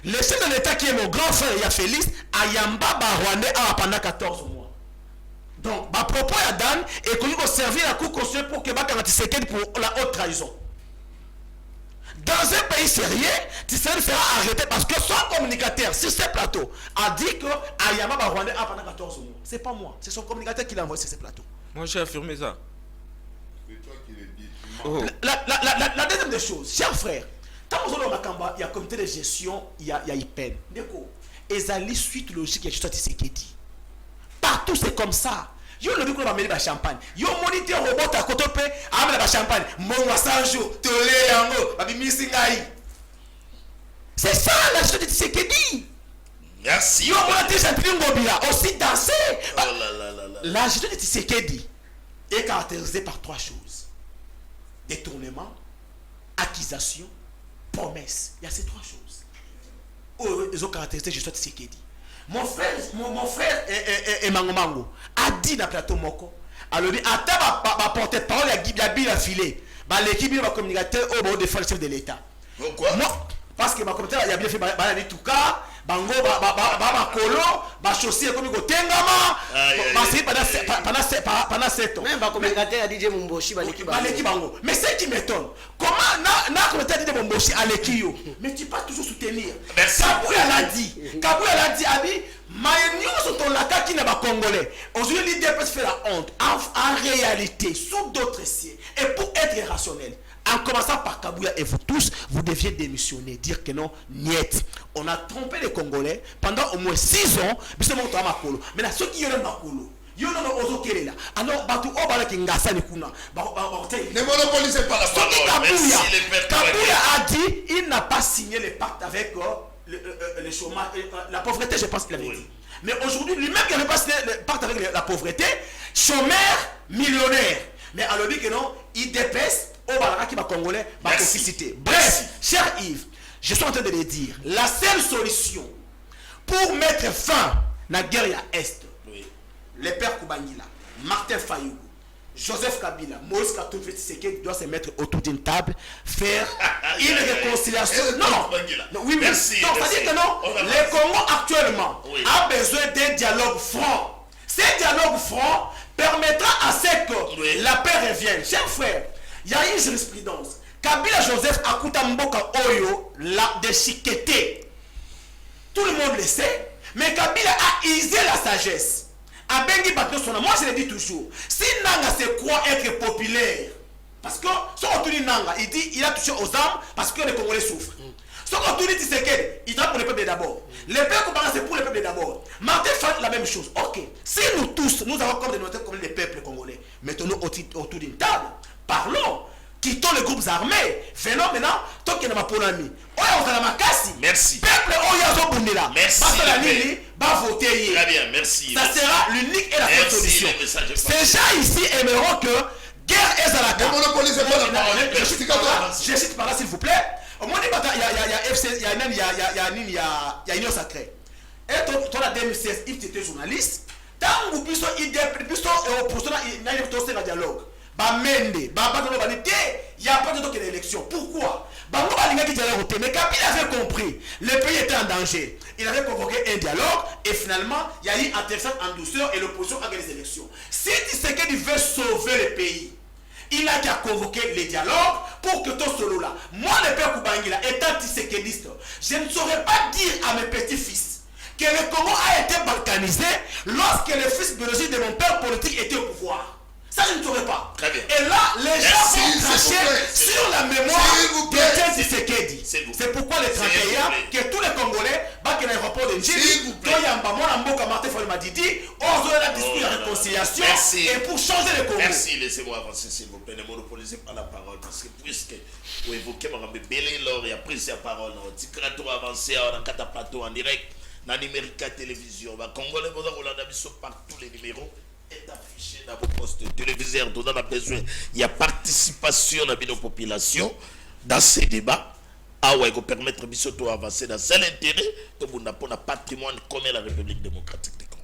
le chef de l'État qui est mon grand frère Ya Félix a yamba Rwandais pendant 14 mois. Donc, ma propos à Dan est connu pour servir la Cour constitutionnelle pour que Bakanatiseken pour la haute trahison. Dans un pays sérieux, Tshisekedi sera arrêté parce que son communicateur sur ce plateau a dit que Ayama Rwandais a pendant 14 mois. C'est pas moi, c'est son communicateur qui l'a envoyé sur ce plateau. Moi j'ai affirmé ça. C'est toi qui le dis. Oh. La deuxième des choses, chers frères, quand vous allez au Makamba, il y a un comité de gestion, il y a IPEN. D'accord. Ezali suite logique, il y a Tshisekedi. Partout c'est comme ça. Yo le biko ba meli ba champagne. Yo moniteur robot à côté pe amela ba champagne. Mon wasanjo tolé yango ba bimisi ngai. C'est ça la chose de Tshisekedi. Merci. Yo moniteur Jean-Pierre Ngobila aussi danser. Oh là. La gestion de Tshisekedi est caractérisée par trois choses. Détournement, accusation, promesse. Il y a ces trois choses. Ils ont caractérisé la gestion de Tshisekedi. Mon frère Emango Mango a dit dans le plateau Moko, alors il a porte-parole à Bill affilé, l'équipe va communiquer au bord de chef de l'État. Pourquoi? Parce que ma communicateur il a bien fait tout cas, bango ba kolo ba chaussée comme ko tengama pendant 7 ans. Même pas commentateur a DJ Momboshi baleki bango. Mais ce qui m'étonne, comment na commentateur DJ Momboshi aleki yo, mais tu pas toujours soutenir. Kabouya l'a dit, abi mayenyo sont la qui n'a pas congolais. Aujourd'hui l'idée peut se faire la honte. En réalité, sous d'autres cieux, et pour être rationnel, en commençant par Kabouya et vous tous, vous deviez démissionner, dire que non, niet. On a trompé les Congolais pendant au moins 6 ans. Maintenant, ceux qui ont un makolo, alors, Ne monopolisez pas la parole. Kabouya a dit il n'a pas signé le pacte avec le chômage, la pauvreté, je pense qu'il avait dit. Mais aujourd'hui, lui-même qui n'avait pas signé le pacte avec la pauvreté, chômeur, millionnaire. Mais alors, dit que non, il dépêche au Balaka qui va congolais, va complicité. Bref, cher Yves, je suis en train de le dire, la seule solution pour mettre fin à la guerre à Est, les pères Koubangila, Martin Fayoulou, Joseph Kabila, Moïse Katumbi Tshisekedi doit se mettre autour d'une table, faire une réconciliation. Non, oui, merci. Donc, ça dit que non, le Congo actuellement a besoin d'un dialogue franc. Ce dialogue franc permettra à ce que la paix revienne. Chers frères, il y a une jurisprudence. Kabila Joseph Akuta Mboka Oyo l'a déchiqueté. Tout le monde le sait, mais Kabila a usé la sagesse. Moi je le dis toujours, si Nanga se croit être populaire, parce que son retour Nanga, il dit il a touché aux armes parce que les Congolais souffrent. Son retour dit c'est il travaille pour le peuple d'abord. Le peuple c'est pour le peuple d'abord. Martin fait la même chose. Ok, si nous tous, nous avons comme des notaires comme les peuples congolais, mettons-nous autour d'une table, parlons. Quittons les groupes armés. Venons maintenant, tant qu'il n'y a pas pour l'ami. Merci. Peuple Oyazo merci. Va voter. Très bien, merci. Ça sera l'unique et la seule solution. Ces gens ici aimeront que guerre est à la carte. Ne monopolisez pas la parole. Je cite par là, s'il vous plaît. Au moins, il y a FC, il y a Union Sacrée. Et toi, en 2016, il était journaliste. Tant que vous puissiez opposition, il y a un dialogue. Il n'y a pas de l'élection. Pourquoi? Mais Kabila avait compris, le pays était en danger. Il avait convoqué un dialogue et finalement, il y a eu un atterrissage en douceur et l'opposition a gagné les élections. Si Tshisekedi veut sauver le pays, il a qu'à convoquer les dialogues pour que tout solo là. Moi, le père Koubangila, étant Tshisekediste, je ne saurais pas dire à mes petits-fils que le Congo a été balkanisé lorsque le fils biologique de mon père politique était au pouvoir. Ça, je ne saurais pas. Très bien. Et là, les gens vont cracher sur la mémoire de Tshisekedi. C'est pourquoi le 31, que tous les Congolais, qui ont l'aéroport de Ndjili, Toyamba, Mboka, Martin Folumadidi, osent la discussion de réconciliation et pour changer le Congo. Merci, laissez-moi avancer s'il vous plaît. Ne monopolisez pas la parole parce que puisque vous évoquez Marambe Belé, lors il a pris sa parole. Tikrato avancé en Katapato en direct, dans Numérica Télévision. Congolais, vous avez partout les numéros. Est affiché dans vos postes téléviseurs, dont on a besoin. Il y a participation de nos populations dans ces débats. Ah ouais, pour permettre de avancer dans cet intérêt pour le patrimoine commun de la République démocratique du Congo.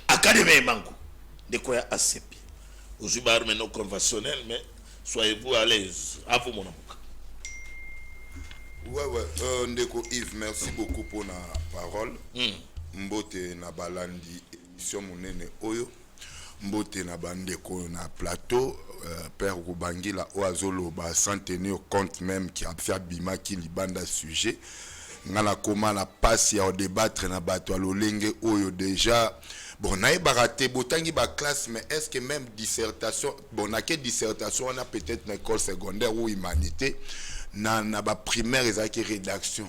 Académie Mango, de quoi ACP. Aujourd'hui, non conventionnel, mais soyez-vous à l'aise. À vous, mon amour. Ouais, Ndeko Yves, merci beaucoup pour la parole. Mbote na balandi. Monene oyo mbote na bandeko na plateau père Koubangila oazolo ba sans tenir compte même qui a fait bima qui libanda sujet ngala koma na passe ya débattre na bato alolenge oyo déjà bon na baraté botangi ba classe mais est-ce que même dissertation bon na que dissertation on a peut-être une école secondaire ou humanité na ba primaire ezaki rédaction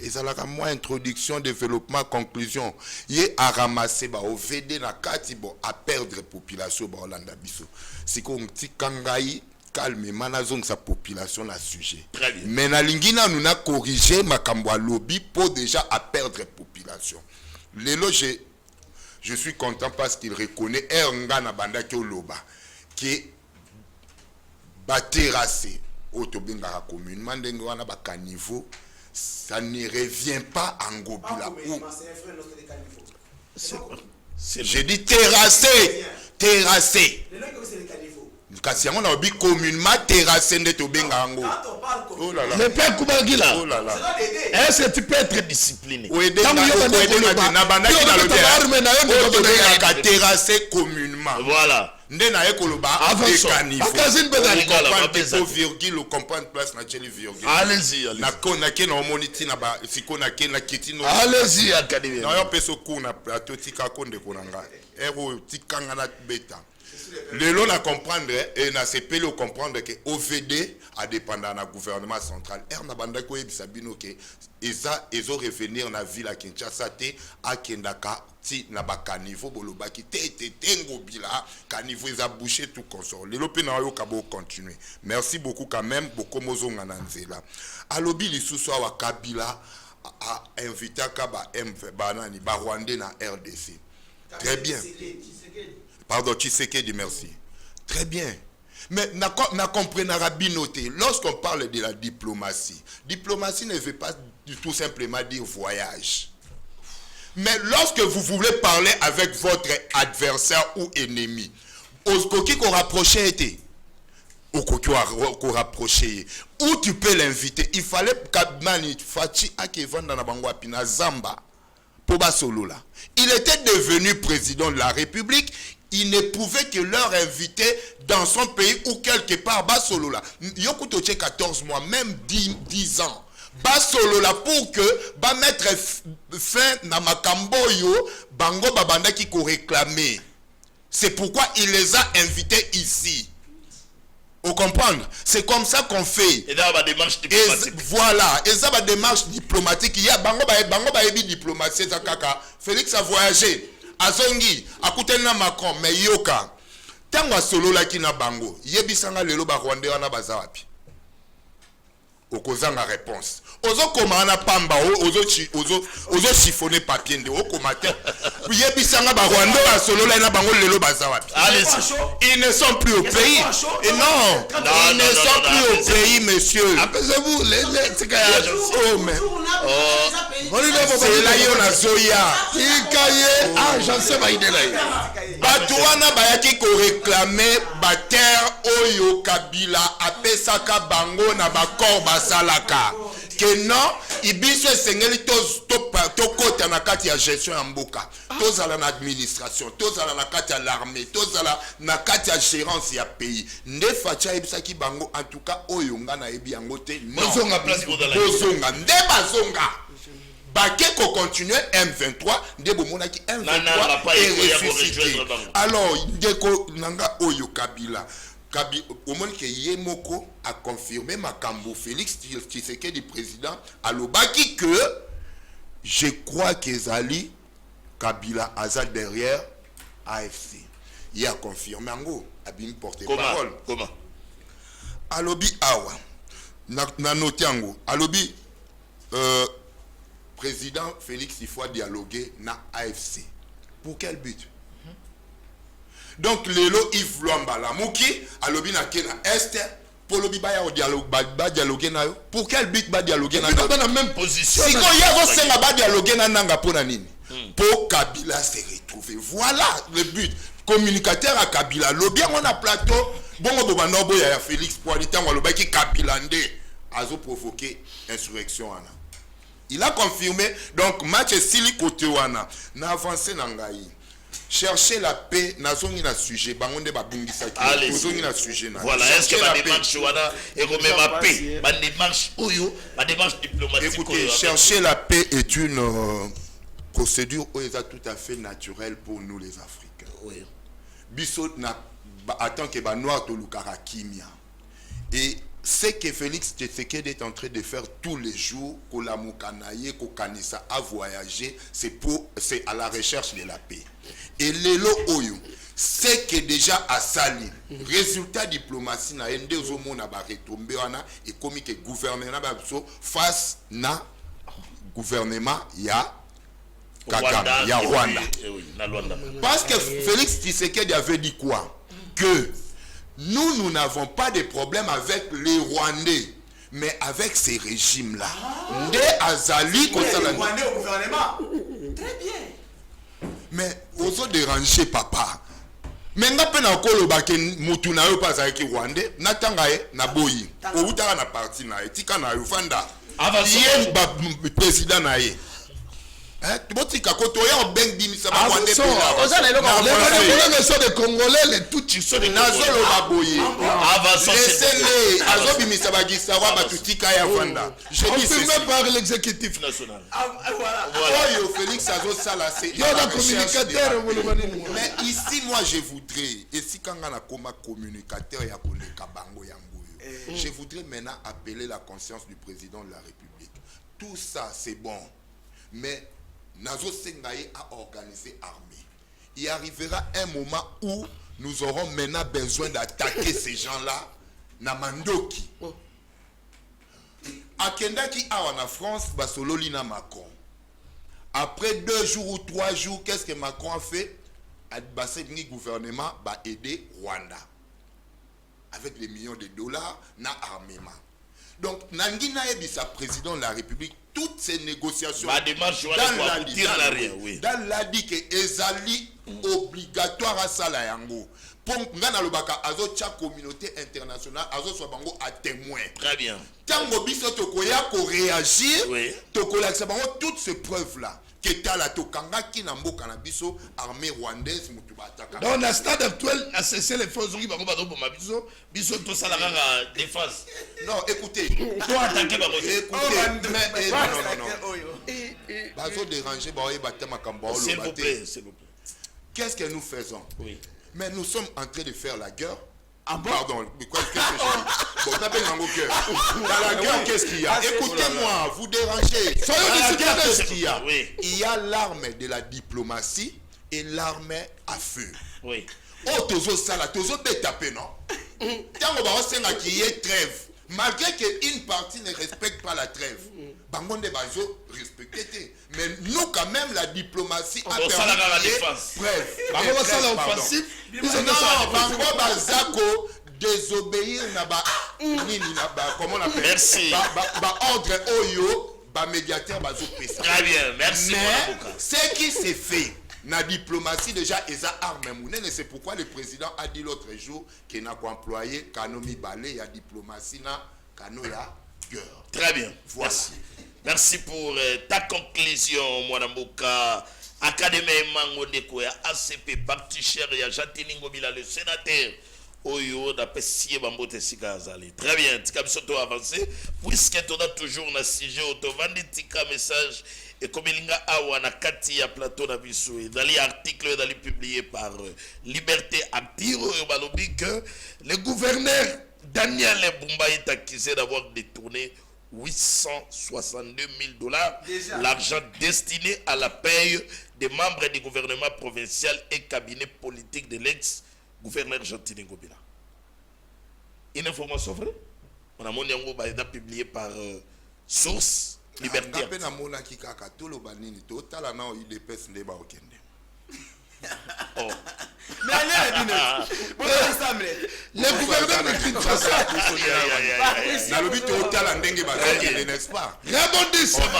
ezalaka moi introduction développement conclusion yé a ramasser ba au VD na kati bon à perdre population ba Holanda biso siko nti kangai calme manazong sa population la sujet mais na lingina nous na corriger makambo a lobby pour déjà à perdre population lelo je suis content parce qu'il reconnaît nga na bandaki oloba qui ba terrasser autobinga commune mandenge wana ba caniveau ça ne revient pas en Gobila ou j'ai dit terrassé kasi yango na bi communément terrassé nde tobenga yango. Oh là là. Le père Koubangila. Oh là là. Est-ce que tu peux être discipliné? Terrassé communément. Voilà. Nde na ekoloba caniveau. Virgule comprendre place na cheli virgule. Allez-y. Na kona ke na moniti na ba sikona ke na kitino. Allez-y académie. Na yo peso kuna plateau tika konde konanga. Ero tikanga na beta. Lelo na comprendre et na sepeli comprendre que OVD a dépendant na gouvernement central. Na banda ko yebisa bino ke eza ezo revenir na ville à Kinshasa te a kendaka ti na ba caniveau bolobaki te tengo bila caniveau eza bouché tout consort. Lelo pe na yo kabo continuer. Merci beaucoup quand même beaucoup mozonga na nzela. Alobi lisusu wa Kabila a invité kaba MV banani ba Rwandais na RDC. Très bien. Pardon, Tshisekedi, merci. Très bien. Mais n'a compris noté. Lorsqu'on parle de la diplomatie ne veut pas tout simplement dire voyage. Mais lorsque vous voulez parler avec votre adversaire ou ennemi, qui qu'on rapprochait était, ou qu'on rapprochait, où tu peux l'inviter. Il fallait que Fachi Akevan dans la Bangwapina Zamba. Il était devenu président de la République. Il ne pouvait que leur inviter dans son pays ou quelque part. Basolola. Yokutoche 14 mois, même 10 ans. Basolola pour que ba mettre fin na makambo yo bango babanda qui ko réclamer. C'est pourquoi il les a invités ici. Vous comprenez? C'est comme ça qu'on fait. Et dans la démarche diplomatique. Voilà. Et ça, la démarche diplomatique. Il y a bango ba diplomatie ça kaka. Félix a voyagé. Azongi, akutena Macron, mais yoka. Tango solo la ki na bango. Yebisanga lelo ba Rwandais wana bazawapi. Okozanga réponse. Ozo komana pamba ozo chiffonner papier nde okomate. Yebisanga ba Rwandais wa solo la na bango lelo bazawapi. Allez, ils ne sont plus au pays. Et non, ils ne sont plus au pays, monsieur. Apaisez-vous, les oh mais c'est là yo na zoya. Ikaye, ah, j'en sais pas idée là. Batouana bayaki ko réclamer ba terre oyo Kabila apesaka bango na bakor basalaka. Que non, ibiso esengeli to kota na kati ya gestion ya mboka. Tozala na administration, tozala na kati ya l'armée, tozala na kati ya gérance ya pays. Nde facha ebisaki bango en tout cas oyo nga na ebi yango te. Bozonga place bozonga nde bazonga. Bake ko continuer M23 nde bomonaki M23 et ressuscité. Alors ndeko nanga oyo Kabila au monde que Yemoko a confirmé Makambo Félix Tshisekedi président alobaki que je crois que Zali Kabila Azad derrière AFC. Il a confirmé ngo abim porte-parole. Comment Alobi awa na notiango alobi président Félix il faut dialoguer na AFC. Pour quel but? Donc lelo Yves Luamba la Mouki alobi na kena est pour lobi ba ya dialogue ba dialoguer na yo. Pour quel but ba dialoguer na yo? Dans la même position. Si ko ya senga ba dialoguer na nanga pona nini? Pour Kabila se retrouver. Voilà le but. Communicateur à Kabila lobi on a plateau bongo bobanda boya ya Félix pour aller tango loba ki Kabila ndé azo provoquer insurrection ana. Il a confirmé donc match sili côté wana na avancé na ngai. Chercher la paix, nazongi na sujet, bangonde babungisa ki, nazongi na sujet na. Voilà, est-ce que la démarche wana et remet ma paix, ma démarche oyo, ma démarche diplomatique. Écoutez, chercher la paix est une procédure où est tout à fait naturelle pour nous les Africains. Oui. Bissot na attend que ba noir to lukara kimia. Et ce que Félix Tshisekedi est en train de faire tous les jours, Kolamukanaye, Kokanisa a voyagé, c'est à la recherche de la paix. Et Lelo Oyo, c'est que déjà à Sali, résultat diplomatie na ende zomo na ba retomber wana et comme que gouvernement face na gouvernement ya Kagame, ya Rwanda. Parce que Félix Tshisekedi avait dit quoi? Que nous n'avons pas de problème avec les Rwandais, mais avec ces régimes-là. Ndé Azali, comme ça, les Rwandais au gouvernement. Très bien. Mais, osons déranger, papa. Mais nga pe na koloba ke mutu na yo pas avec Rwandais na tanga ye na boyi o utaka na parti na ye tika na yo fanda ye ba président na ye botika ko to ya beng dimisa ba Rwandais les sont des Congolais les tout sont des nazolo ba boyi laissez-les azo bimisa ba gisawa ba tutika ya fanda je dis confirmé par l'exécutif national. Voilà. Yo Félix azo sala c'est un communicateur. Mais ici moi je voudrais et si kanga na koma communicateur ya koleka bango yango je voudrais maintenant appeler la conscience du président de la République. Tout ça c'est bon mais Nazo Sengaye a organisé armée. Il arrivera un moment où nous aurons maintenant besoin d'attaquer ces gens-là. Namandoki. Akendaki a en France, Basololina Macron. Après 2 jours ou 3 jours, qu'est-ce que Macron a fait? Le gouvernement va aider Rwanda. Avec des millions de dollars, na armement. Donc, Nangina Ebisa, président de la République, toutes ces négociations dans la dit que ezali obligatoire à ça yango pour ngana lobaka azo cha communauté internationale azo so bango à témoin. Très bien. Tango biso tokoya ko réagir tokolakisa bango toutes ces preuves là que tala tokanga ki na mboka na biso armée rwandaise mutu bataka. Dans le stade actuel a cessé les forces qui vont pour ma biso to salara défense. Non, écoutez. Toi attaquer ba écoutez. Non. Bazo déranger ba batema kamba s'il vous plaît, s'il vous plaît. Qu'est-ce que nous faisons? Oui. Mais nous sommes en train de faire la guerre. Ah bon? Pardon, qu'est-ce que je dis? Bon, tapez dans vos cœurs. Dans la guerre, qu'est-ce qu'il y a? Écoutez-moi, vous dérangez. Dans la guerre, qu'est-ce qu'il y a? Il y a l'arme de la diplomatie et l'arme à feu. Oui. Oh, tozo sala, tozo tapé, non? Tant qu'on va se qu'il y ait trêve. Malgré qu'une partie ne respecte pas la trêve. Bangon de Bazo respecté. Mais nous, quand même, la diplomatie a permis la défense. Bref. Bango ça l'offensive. Non, Bango Bazako désobéir n'a comment on appelle? Merci. Ordre Oyo, médiateur Bazo Pessa. Très bien, merci. Mais ce qui s'est fait, la diplomatie déjà est à armes. C'est pourquoi le président a dit l'autre jour qu'il n'a qu'à employer Kanomi Balé, la diplomatie na Kanoya guerre. Très bien. Voilà. Merci pour ta conclusion, Mwanamboka. Académie Mango ya ACP, parti cher, ya Jatiningo Bila, le sénateur. Oyo, d'après Sié Bambote Sikazali. Très bien, Tika Bisoto avancé. Puisque tu as toujours un sujet, tu vas Tika message. Et comme il y a un kati ya plateau na biso, dans l'article publié par Liberté Active, le gouverneur Daniel Bumba est accusé d'avoir détourné $862 000, l'argent destiné à la paye des membres du gouvernement provincial et cabinet politique de l'ex-gouverneur Jantine Ngobila. Une information vraie? On a mon yango publié par Source Liberté. Oh. Mais allez, le gouverneur de Kinshasa, n'est-ce pas? Rebondissement.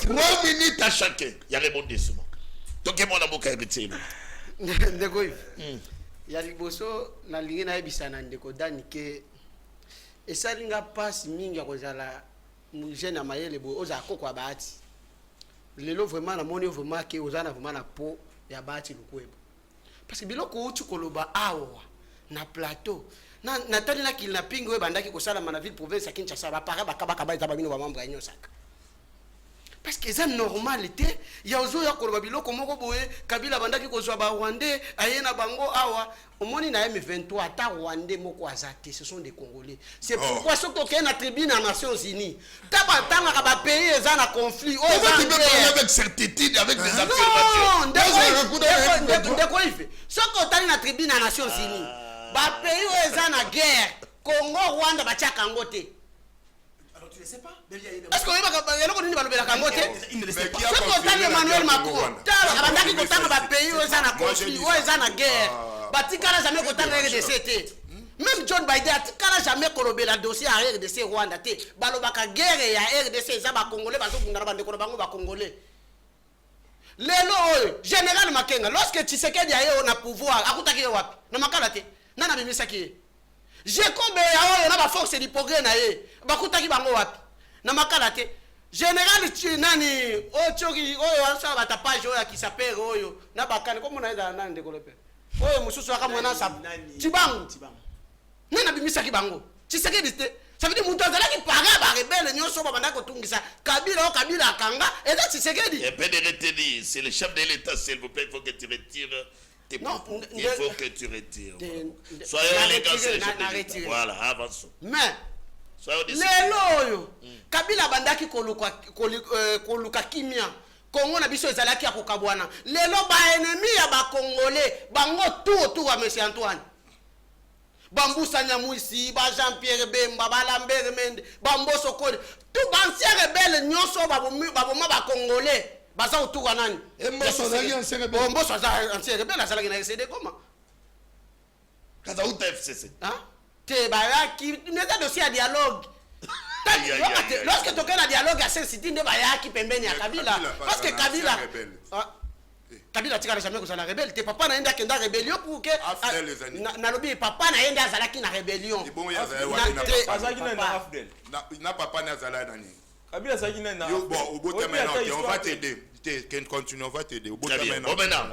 3 minutes à chacun. Il y a rebondissement. Donc, moi, ndeko ya liboso na lingi na ebisana ndeko dani ke esalinga passe mingi ya kozala jeune ya mayele bo oza koko ya bahati lelo vraiment na moni vraiment ke ozana vraiment na po ya bahati lukwebo parce que biloko uti koloba awa na plateau na tali na kidnapping we bandaki kosala na ville province ya Kinshasa ba para bakabaka ba bino ba membre ya nyosaka. Parce que c'est normalité. Il y a aussi un biloko moko boye Kabila bandaki kozwa ba Rwandais ayena bango awa omoni na M23 ata Rwandais moko azate ce sont des Congolais. C'est pourquoi ce qu'on a na tribune des Nations Unies. Taba tanga ka ba pays eza na conflit. On va te parler avec certitude avec des affirmations. Non, ndeko ife. Ce qu'on a na tribune des Nations Unies. Ba pays eza na guerre. Congo Rwanda ba tiaka ngote. Je ne sais pas. Est-ce que vous avez Emmanuel Macron abandaki kotanga ba pays oyo eza na conflit oyo eza na guerre batikala jamais kotanga RDC te Même John Biden a jamais colobé la dossier à RDC Rwanda. Balobaka guerre et à RDC, ça va Congolais, parce que nous va Congolais. Lelo, général Makenga, lorsque Tshisekedi a eu un pouvoir, à Koutaki Wapi, Namakalate, Nana Bimisaki. Jacob a eu une force de progrès, Bakutaki Bango Wapi, Namakalate. Général Nani, Ochogi, Oyo, la page qui s'appelle Oyo, Nabakan, comme on a un développeur. Oyo, Moussou, Akamana, Tibango. Nana Bimisaki Bango. Tshisekedi, ça veut dire que Moutazala qui paraît à rebelle, nous sommes pendant que tout ça. Kabila, Kabila, Kanga, et là, Tshisekedi. Et bien de retenir, c'est le chef de l'État, s'il vous plaît, il faut que tu retires tes propos. Il faut que tu retires. Soyez élégants, c'est le chef de l'État. Voilà, avançons. Mais, lelo, Kabila bandaki koluka kimia. Congo na biso ezalaki ya kokabwana. Lelo ba ennemi ya ba Congolais, bango tout autour à monsieur Antoine. Bamboussa Nyamouissi, Jean-Pierre Bemba, Lambert Mende, Bamboso Kode, tout ancien rebelle nyonso baboma ba Congolais, baza autour à nani. Et Mbosso azali ancien rebelle. Mbosso ancien rebelle, azalaki na RCD comment? Kaza uta FCC. Hein? Te bayaki, neza dossier à dialogue. Lorsque tu as un dialogue à Saint-City, ne bayaki pembeni ya Kabila. Parce que Kabila Kabila tika jamais que ça la rebelle. Tes papa naenda kenda rébellion pour que na lobi papa naenda azalaki na rébellion. Bon ya azalaki na Afdel. Na papa na zala nani. Kabila azalaki na bon au bout de maintenant on va t'aider. Continue, on va t'aider. Au bout de maintenant.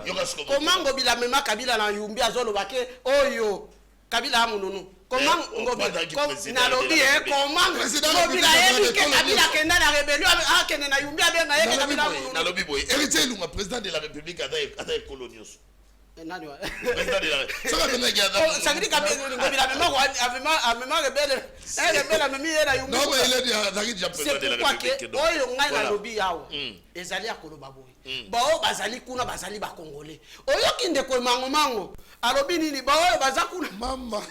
Comment Ngobila mema Kabila na Yumbi azolo bake oyo Kabila amununu. Comment Ngobila na lobi comment Ngobila yebi ke Kabila kenda na rébellion a kenda na Yumbi abenga yeke Kabila amununu. Na lobi boy héritier Lunga président de la République avec colonios. Nani wa président de la République. Ça va venir gada. Ça veut dire Kabila Ngobila mema rebelle. Rebelle memi na Yumbi. Non mais il est déjà président de la République. Oyo ngai na lobi yawo. Ezali akoloba boy. Bao bazali kuna bazali ba Congolais. Oyo kinde ko mango alobi nini bao bazakuna mama.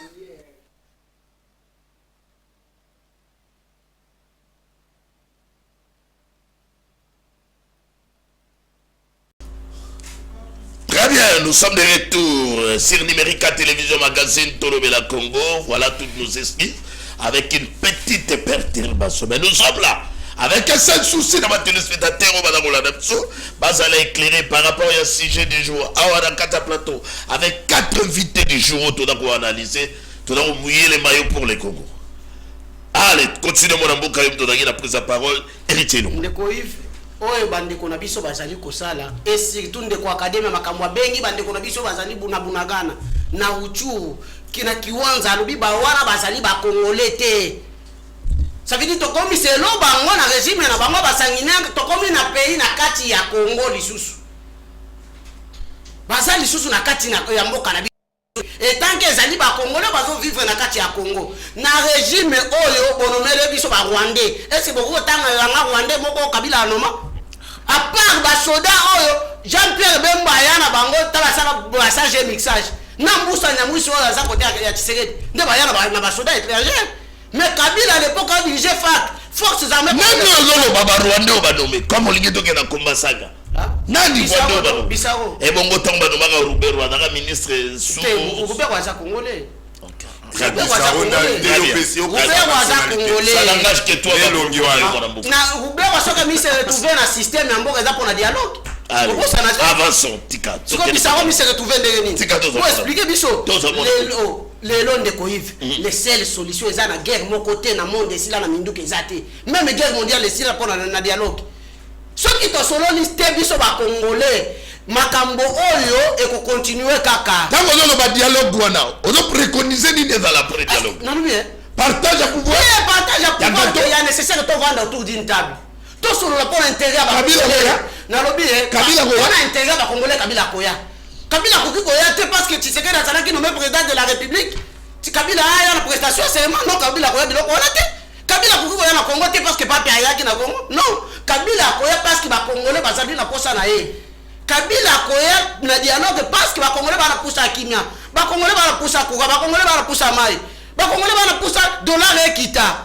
Très bien, nous sommes de retour sur Numérica Télévision Magazine Tolobela Congo. Voilà toutes nos excuses avec une petite perturbation. Mais nous sommes là avec un seul souci dans ma téléspectateur au Badagola Damso. Bazala éclairé par rapport au sujet du jour. Awa Kata Plateau avec 4 invités du jour. Tout d'abord analyser, tout d'abord mouiller les maillots pour les Congo. Allez, continuez mon amour quand même donner la prise à parole. Héritier nous. Oyo bandeko na biso bazali kosala et surtout ndeko akademia makambo bengi bandeko na biso bazali bunagana na uchuru kina kiwanza alobi ba wana bazali ba Congolais te. Ça veut dire to komi selo bango na régime na bango basangine to komi na pays na kati ya Congo lisusu. Bazali lisusu na kati na ya mboka na biso. Et tant que ezali ba Congolais bazo vivre na kati ya Congo na régime oyo bonomele biso ba Rwandais. Est-ce que boko tanga yanga Rwandais moko Kabila anoma? À part ba soda oyo Jean-Pierre Bemba yana bango tala sala brassage mixage. Na Mbusa Nyamwisi oyo za côté ya Tshisekedi. Nde ba yana ba na ba soda étranger. Mais Kabila à l'époque a dirigé FAC, forces armées. Même nous baba Rwandais au banomé comme Olingeto ke na Kombasaga. Nani Rwandais au Bissau. Et bongo tamba no maka Rubero na ministre sous Rubero wa za Congolais. Ça langage que toi na Rubero soka mi se retrouver na système ya mboka za pour na dialogue. Avançons tika. Soka Bissau mi se retrouver ndenge nini? Pour expliquer biso. Les longs de Koïf, les seules solutions sont la guerre, mon côté, dans le monde, et là, dans même guerre mondiale, c'est là pour le dialogue. Ceux qui sont solo, ils sont Congolais. Makambo Oyo et qu'on continue kaka. Tant qu'on a un dialogue, on a préconisé l'idée dans la pré-dialogue. Non, mais partage à pouvoir. Partage à pouvoir, il y a nécessaire de vendre autour d'une table. Tout sur le point d'intérêt à Kabila on a intérêt à Congolais, Kabila Koya. Kabila Koya, parce que tu sais que Tshisekedi nommé président de la République. Kabila a une prestation, c'est non Kabila Koya, Kabila Koya na Congo, parce que Papi Ayaki na Congo. Non, Kabila Koya parce que les Congolais basabi na posa na ye. Kabila Koya na dialogue parce que les Congolais bana poussa kimia. Les Congolais bana poussa Koga, les Congolais bana poussa Mai. Les Congolais bana poussa dollar et kita.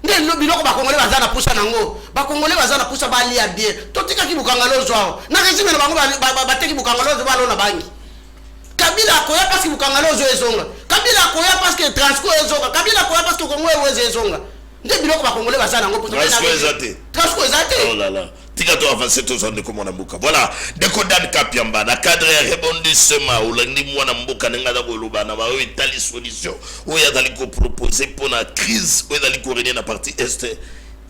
Ndé biloko ba Congolais bazana poussa nango. Ba Congolais bazana poussa ba lia bien. Totika ki bukangalo zwa. Na régime na bango ba teki bukangalo zwa lo na bangi. Kabila akoya parce que Bukangalo zo ezonga. Kabila akoya parce que Transco ezonga. Kabila akoya parce que Congo ezonga. Nde biloko ba Congolais bazana ngo Transco ezate. Oh là là. Tika to avancer tous en comme on mbuka. Voilà, deko Dan Kapiamba na cadre ya rebondissement ou lundi mwana mbuka nga da koloba na ba etali solution ou ya dali ko proposer pour la crise ou dali ko régner na partie est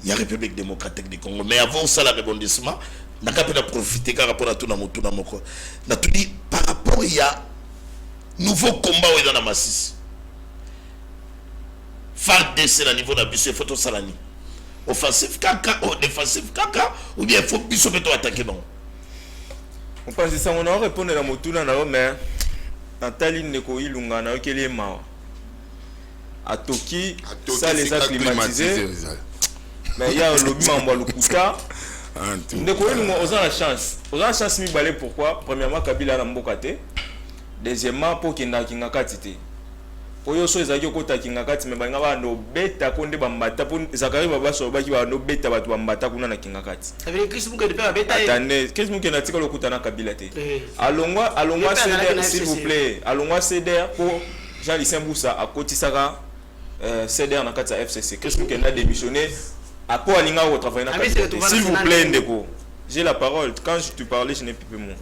ya République démocratique du Congo. Mais avant ça la rebondissement na kapena profiter car rapport à tout na mutu na moko. Na tout dit par rapport il y a nouveau combat ou dans la massisse. FARDC na niveau na biso photo salani. Offensif caca ou défensif caca ou bien faut biso beto attaquer bon. On pense que ça on a répondre na motuna na mais Nathalie Ndeko Ilunga na okeli mawa. À Toki ça les a climatisés. Mais il y a le lobby en Lukuta. Ndeko Ilunga on a la chance. On a la chance mi balé pourquoi? Premièrement Kabila na mbokate. Deuxièmement pour kenda kinga katite. Oyo so ezaki okota kingakati me banga ba no beta konde bambata pour Zakari baba so baki ba no beta batu bambata kuna na kingakati. Ça veut dire Chris Muke de pas beta. Attendez, Chris Muke na tika lokuta na Kabila te. Alongwa CDR s'il vous plaît. Alongwa CDR pour Jean-Lucien Boussa a kotisaka CDR na kati ya FCC. Chris Muke na démissionné à quoi alinga au travail na Kabila. S'il vous plaît Ndeko. J'ai la parole. Quand je te parlais, je n'ai plus mon.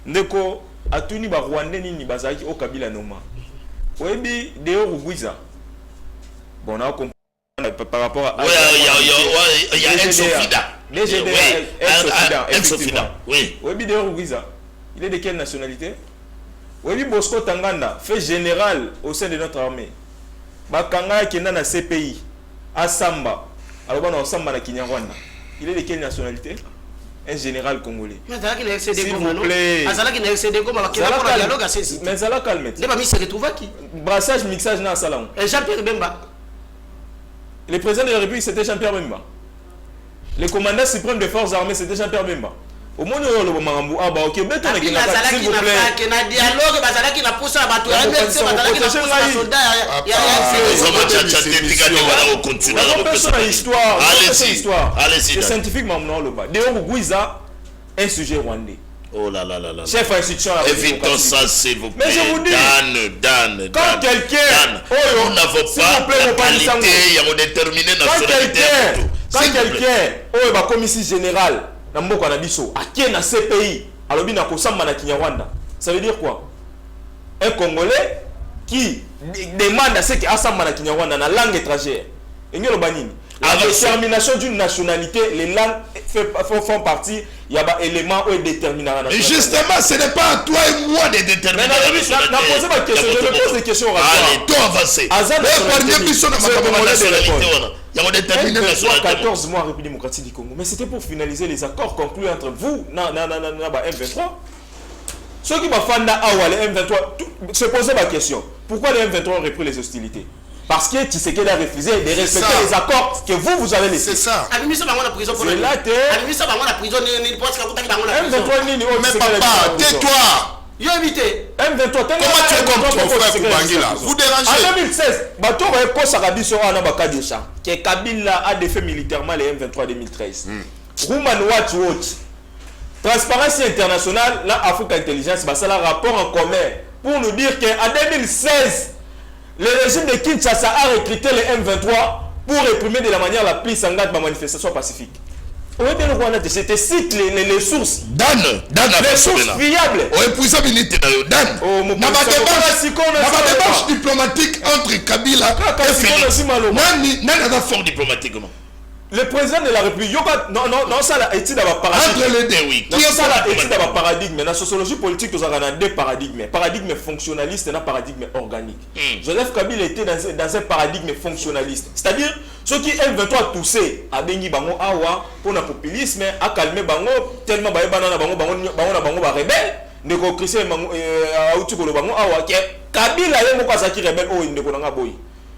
Ndeko atuni ba Rwandais nini bazaki au Kabila noma. Oui, Déo Rugwiza. Bon, on a compris par rapport à. Oui, il y a Ensofida. Oui. Oui, Déo Rugwiza. Il est de quelle nationalité? Oui, Bosco Tanganda, fait général au sein de notre armée. Bakanga qui est dans la CPI, à Samba. Alors, on a Samba na Kinyarwanda. Il est de quelle nationalité? Un général congolais. S'il vous plaît. Mais ça la calme. Brassage, mixage dans le salon. Jean-Pierre Bemba. Le président de la République, c'était Jean-Pierre Bemba. Le commandant suprême des forces armées, c'était Jean-Pierre Bemba. Au moins, nous avons ok, s'il vous plaît. Allez-y. C'est scientifiquement un sujet rwandais. Oh là là là là. Chef institution. Évitons ça, s'il vous plaît. Mais je vous dis, Dan. Quand quelqu'un, nous n'avons pas la qualité, il y a déterminé nationalité. Quand quelqu'un, bah commissaire général, na mboka na biso, akie na CPI, alobi na kosamba na Kinyarwanda. Ça veut dire quoi? Un Congolais qui demande à ce qu'il assemble na Kinyarwanda na langue étrangère. Et nous le banini. La détermination d'une nationalité, les langues font partie, il y a des éléments où déterminent la nationalité. Et justement, ce n'est pas à toi et moi de déterminer la nationalité. Je me pose des questions. Allez, toi avancez. Il y a déterminé la nationalité. 14 mois République démocratique du Congo. Mais c'était pour finaliser les accords conclus entre vous, M23. Ceux qui m'ont fait le M23, se posaient ma question. Pourquoi les M23 ont repris les hostilités? Parce que Tshisekedi a refusé de respecter les accords que vous avez laissés. C'est ça. C'est là que... Mais papa, tais-toi. M23, comment tu es comme ton frère Koubangila? Vous dérangez. En 2016, Bato va Sarabiso à Nabakadisha, que Kabila a défait militairement les M23 2013. Woman Watch. Transparence internationale, là, Afrique Intelligence, c'est un rapport en commun pour nous dire qu'en 2016, le régime de Kinshasa a recruté les M23 pour réprimer de la manière la plus sanglante ma manifestation pacifique. C'était cite les sources. Les sources fiables. Dans ma démarche diplomatique entre Kabila et Félix. N'a fort diplomatiquement. Le président de la République, non, ça la étude à paradigme. Entre les deux, oui. Qui ça la étude à paradigme? Dans la sociologie politique, nous avons deux paradigmes. Paradigme fonctionnaliste et un paradigme organique. Joseph Kabila était dans un paradigme fonctionnaliste. C'est-à-dire, ceux qui aiment 23 tousser à Bengi Bango Awa pour le populisme, à calmer Bango, tellement Bango rebelle, ne co-christian à Outukolo Bango Awa, Kabila est mon cas qui rebelle, oh, il ne connaît pas boy.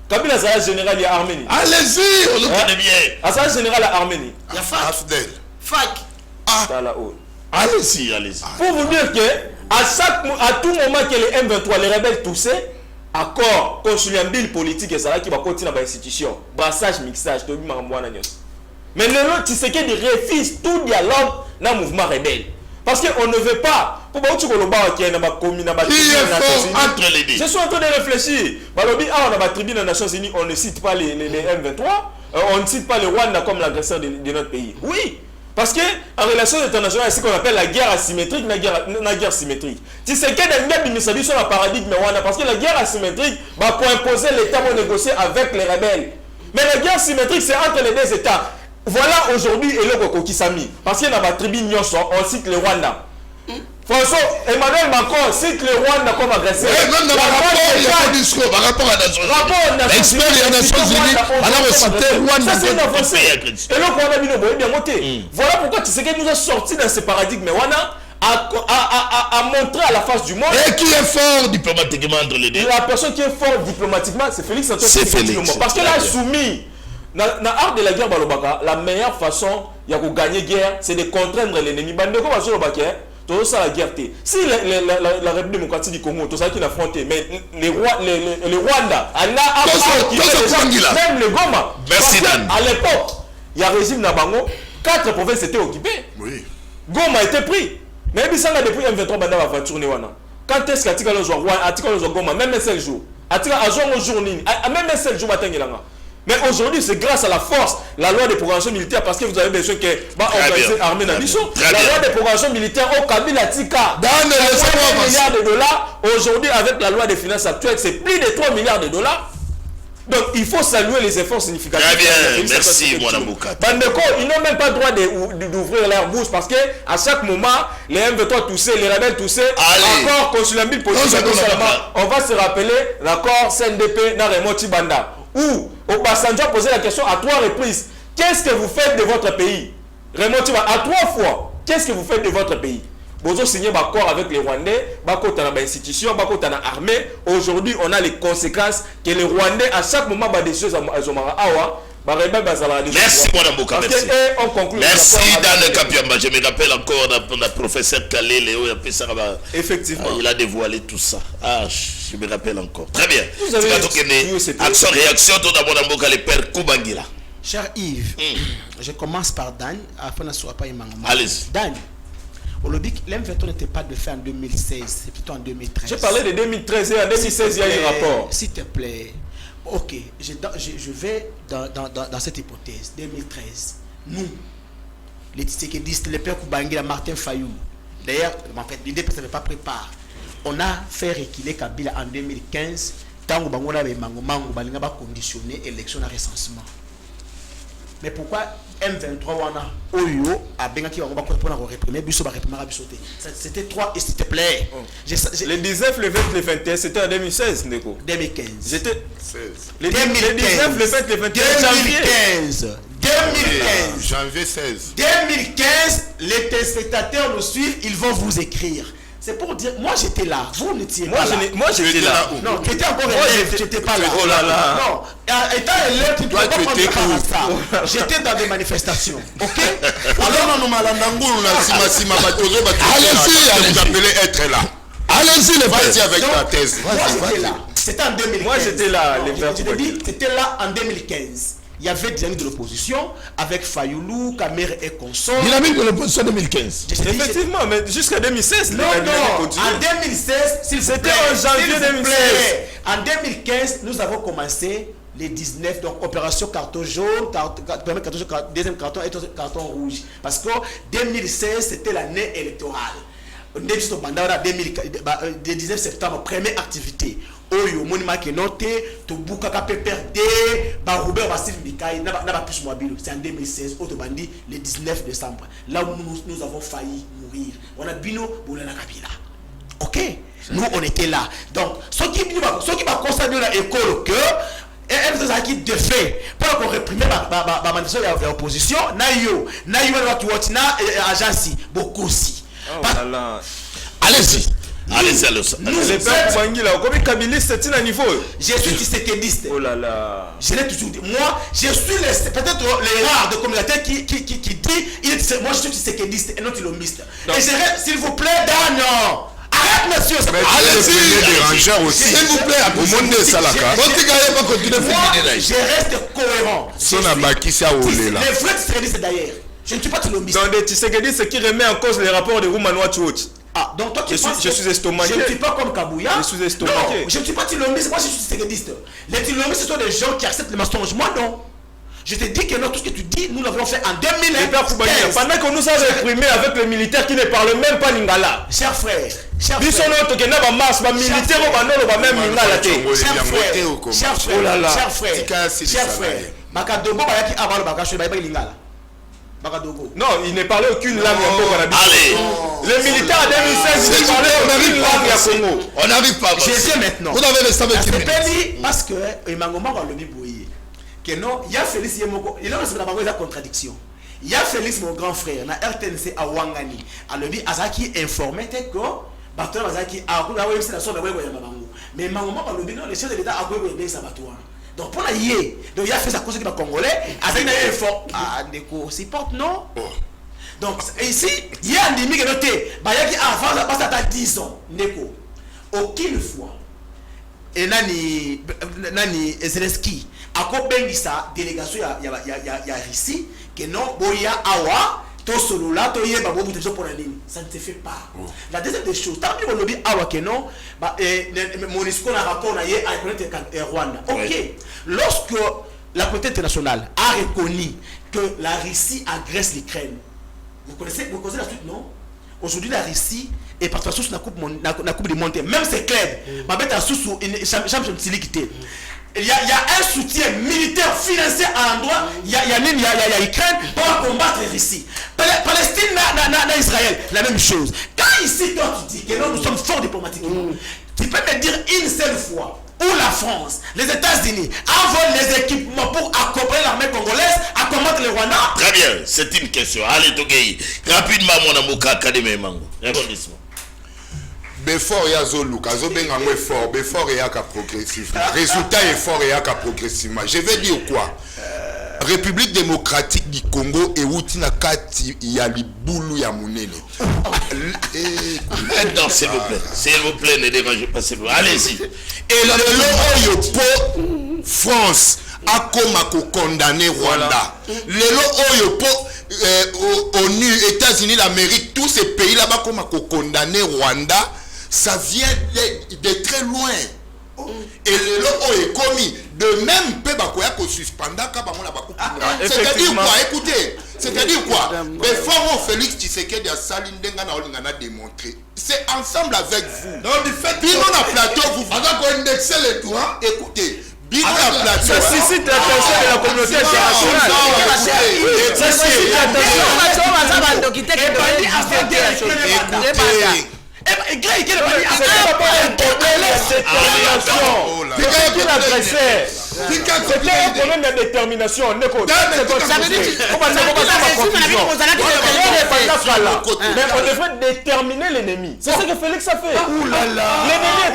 Kabila est général à Arménie. Allez-y, on le connaît bien. Est général à Arménie. Il y a Fac. Allez-y. Pour vous dire que à tout moment que les M23, les rebelles toussaient, accord, conciliabile politique et ça qui va continuer dans l'institution. Brassage, mixage, tout le monde. Mais le lot, tu sais qu'il refuse tout dialogue dans le mouvement rebelle. Parce qu'on ne veut pas pour ba uti koloba ki na ba komi na ba qui est fort entre les deux. Je suis en train de réfléchir. Balobi on a ba tribune des Nations Unies, on ne cite pas les M23, on ne cite pas le Rwanda comme l'agresseur de notre pays. Oui. Parce que en relation internationale, c'est ce qu'on appelle la guerre asymétrique, la guerre symétrique. Tu sais qu'il y a des sur le paradigme Rwanda, parce que la guerre asymétrique va pour imposer l'État pour négocier avec les rebelles. Mais la guerre symétrique, c'est entre les deux États. Voilà aujourd'hui et le Kokisami. Parce qu'il y a une tribune, on cite le Rwanda. François Emmanuel Macron cite le Rwanda comme agresseur. Oui, même dans le rapport, il y a un discours par rapport à la Nations Unies. L'expert des Nations Unies, alors on cite Rwanda. Ça, c'est une avancée. Et donc, on a mis le bien monté. Voilà pourquoi tu sais qu'il nous a sorti dans ce paradigme Rwanda à montrer à la face du monde. Et qui est fort diplomatiquement entre les deux? La personne qui est forte diplomatiquement, c'est Félix Antoine. C'est Félix. Parce qu'il a soumis. Dans l'art de la guerre, Balobaka, la meilleure façon de gagner guerre, c'est de contraindre l'ennemi. Bandeko va sur le baquet. Tout ça la guerre. Si la République démocratique du Congo, tout ça qui l'a affronté, mais les Rwanda, même le Goma. Merci Dan. À l'époque, il y a un régime Nabango, 4 provinces étaient occupées. Oui. Goma a été pris. Mais il y a depuis M23 Banda va tourner. Quand est-ce qu'il y a un Goma, même un seul jour, même un seul jour, mais aujourd'hui, c'est grâce à la force, la loi de programmation militaire, parce que vous avez besoin que l'armée n'a pas. La loi de programmation militaire au Kabila Tika, dans $1 milliard, aujourd'hui, avec la loi des finances actuelle, c'est plus de 3 milliards de dollars. Donc, il faut saluer les efforts significatifs. Très bien, merci, mon Amoukat. Bandeko, ils n'ont même pas le droit d'ouvrir leur bouche parce que à chaque moment, les M23 toussaient, les rebelles toussaient. Encore, Consulambil politique, on va se rappeler l'accord CNDP Naremoti Banda. Où Obasanjo a posé la question à 3 reprises. Qu'est-ce que vous faites de votre pays? Remoti Banda, à 3 fois. Qu'est-ce que vous faites de votre pays? Vous avez signé un accord avec les Rwandais, Bako dans l'institution, Bako dans l'armée. Aujourd'hui, on a les conséquences que les Rwandais, à chaque moment, des choses à Awa. Merci, Mme Bouka. Merci. Merci, Dan Kapiamba. Je me rappelle encore le professeur Kalé, effectivement, il a dévoilé tout ça. Ah, je me rappelle encore. Très bien. Action, réaction, tout d'abord, le père Koubangila. Cher Yves, je commence par Dan, afin de ne soit pas immanquable. Allez-y. Dan. L'M23 n'était pas de fait en 2016, c'est plutôt en 2013. J'ai parlé de 2013 et en 2016, il y a eu un rapport. S'il te plaît. Ok, je vais dans cette hypothèse. 2013, nous, les Tshisekedi, le père Koubangila, Martin Fayou, d'ailleurs, en fait, l'idée ne pas préparé. On a fait reculer Kabila en 2015, tant que Bangola et Mango Balinga va conditionner l'élection à recensement. Mais pourquoi M23 wana Oyo a bien qui va réprimer Bisso va réprimer Bissoté. C'était 3 et s'il te plaît. Le 19, le 20, le 21, c'était en 2016 Ndeko. 2015. J'étais 16. Le 19, le 20, le 21 2015. 2015. Janvier 16. 2015, les téléspectateurs nous suivent, ils vont vous écrire. C'est pour dire, moi j'étais là, vous n'étiez pas là. Moi j'étais là. Non, tu étais encore élève, tu n'étais pas là. Oh là là. Non, étant élève, tu ne dois pas prendre ça. J'étais dans des manifestations. Ok. Alors, nous m'alandangou, allez-y, vous appelez être là. Allez-y, les vas-y avec ta thèse. Moi j'étais là. C'était en 2015. Moi j'étais là. Je te dis, c'était là en 2015. Il y avait des amis de l'opposition avec Fayoulou, Kamer et consorts. Il a mis de l'opposition en 2015. Effectivement, mais jusqu'à 2016. Non, en 2016, c'était en janvier 2016. En 2015, nous avons commencé les 19, donc opération carton jaune, deuxième carton et carton rouge. Parce que 2016, c'était l'année électorale. Le 19 septembre, première activité. Oyo monima ke noté to buka ka PPRD ba Robert Basile Mikai na ba plus mobile, c'est en 2016 au bandi le 19 décembre, là où nous avons failli mourir. On a bino bolana Kabila. OK, nous on était là. Donc ceux qui va constater la école que et qui de fait pour qu'on réprimer ma manifestation de l'opposition na yo watu wote na agence beaucoup aussi. Allez-y. Allez-y, les pères Koubangila, comme Kabiliste, c'est un niveau. Je suis Tshisekidiste. Oh là là. Je l'ai toujours dit. Moi, je suis peut-être les rares de communautaires qui dit moi je suis Tshisekidiste et non Tilomiste. Et je s'il vous plaît, Daniel. Arrête, monsieur. Allez-y, aussi. S'il vous plaît, au monde de Salaka. Je reste cohérent. Les vrais Tshisekidistes d'ailleurs. Je ne suis pas Tilomiste. Dans des Tshisekidistes qui remet en cause les rapports de Roumanoua Tchouch. Ah, donc toi, je suis estomaqué. Je ne suis pas comme Kabouya. Je suis estomaqué. Non, je ne suis pas tilomiste, moi je suis sérédiste. Les tilomistes, ce sont des gens qui acceptent les mensonges. Moi, non. Je te dis que non, tout ce que tu dis, nous l'avons fait en 2015. Pendant qu'on nous a réprimés avec les militaires qui ne parlent même pas lingala. Cher frère, cher frère. Cher frère, Bakadogo bayaki abalo bakasho bayaki lingala. Bakadogo. Non, il ne parlait aucune langue en Congo. Allez. Les militaires en 2016 ne parlaient aucune langue à Congo. On n'arrive pas. Je sais maintenant. Vous avez resté avec qui parce que Emangoma va le biboyer. Que non, il y a Félix Yemoko, il a une contradiction. Il y a Félix mon grand frère na RTNC à Wangani. Alobi azaki informé que bateau azaki a ko awe c'est la sorte de wego ya mamango. Mais Mangoma va le non le chef de l'état a ko wego sa bateau. Donc pour la yé, donc il y a fait sa cause qui va congolais, azaki na effort ah ndeko supporte non. Donc ici, il y a un demi que noté, bayaki avant ça passe à 10 ans ndeko. Aucune fois et nani Zelensky akobengisa délégation ya Russie que non boya awa to solola to yeba bo butezo pour la ligne ça ne se fait pas. La deuxième des choses tant que lobby awa que non ba Monisco na rapport na ye à connaître Rwanda. OK. Lorsque la communauté internationale a reconnu que la Russie agresse l'Ukraine. Vous connaissez la suite non? Aujourd'hui la Russie et par sous la coupe du monde même c'est clair ma bête à sous champion il y a un soutien militaire financier à l'endroit il y a Ukraine pour combattre la Russie. Palestine na Israël la même chose. Quand ici toi tu dis que nous sommes forts diplomatiquement tu peux me dire une seule fois où la France, les États-Unis envoient les équipements pour accompagner l'armée congolaise à combattre le Rwanda? Très bien, c'est une question. Allez, Togei, rapidement, mon amour, Kakademe Mango. Répondissement. Before ya zoluka zobenga ngwe fort before ya ka progressivement résultat est fort ya ka progressivement je vais dire quoi République démocratique du Congo et Wutina kati ya libulu ya munene. Non, s'il vous plaît, ne dérangez pas, s'il vous plaît. Allez-y. Et le Oyopo France a comme condamné Rwanda. Le Oyopo ONU, États-Unis, l'Amérique, tous ces pays là-bas comme condamné Rwanda, ça vient de très loin. Et le lot est commis de même peu bakoya ko suspenda ka bango la bakou. C'est-à-dire quoi? Écoutez, c'est-à-dire quoi? Mais Fort Félix Tshisekedi a sali ndenga na olinga na démontrer. C'est ensemble avec vous. Donc du fait bino na plateau vous avez indexé les droits. Écoutez, bino na plateau ça suscite l'attention de la communauté internationale. Ça suscite l'attention. C'était un problème de détermination. Mais on devrait déterminer l'ennemi. C'est ce que Félix a fait. L'ennemi est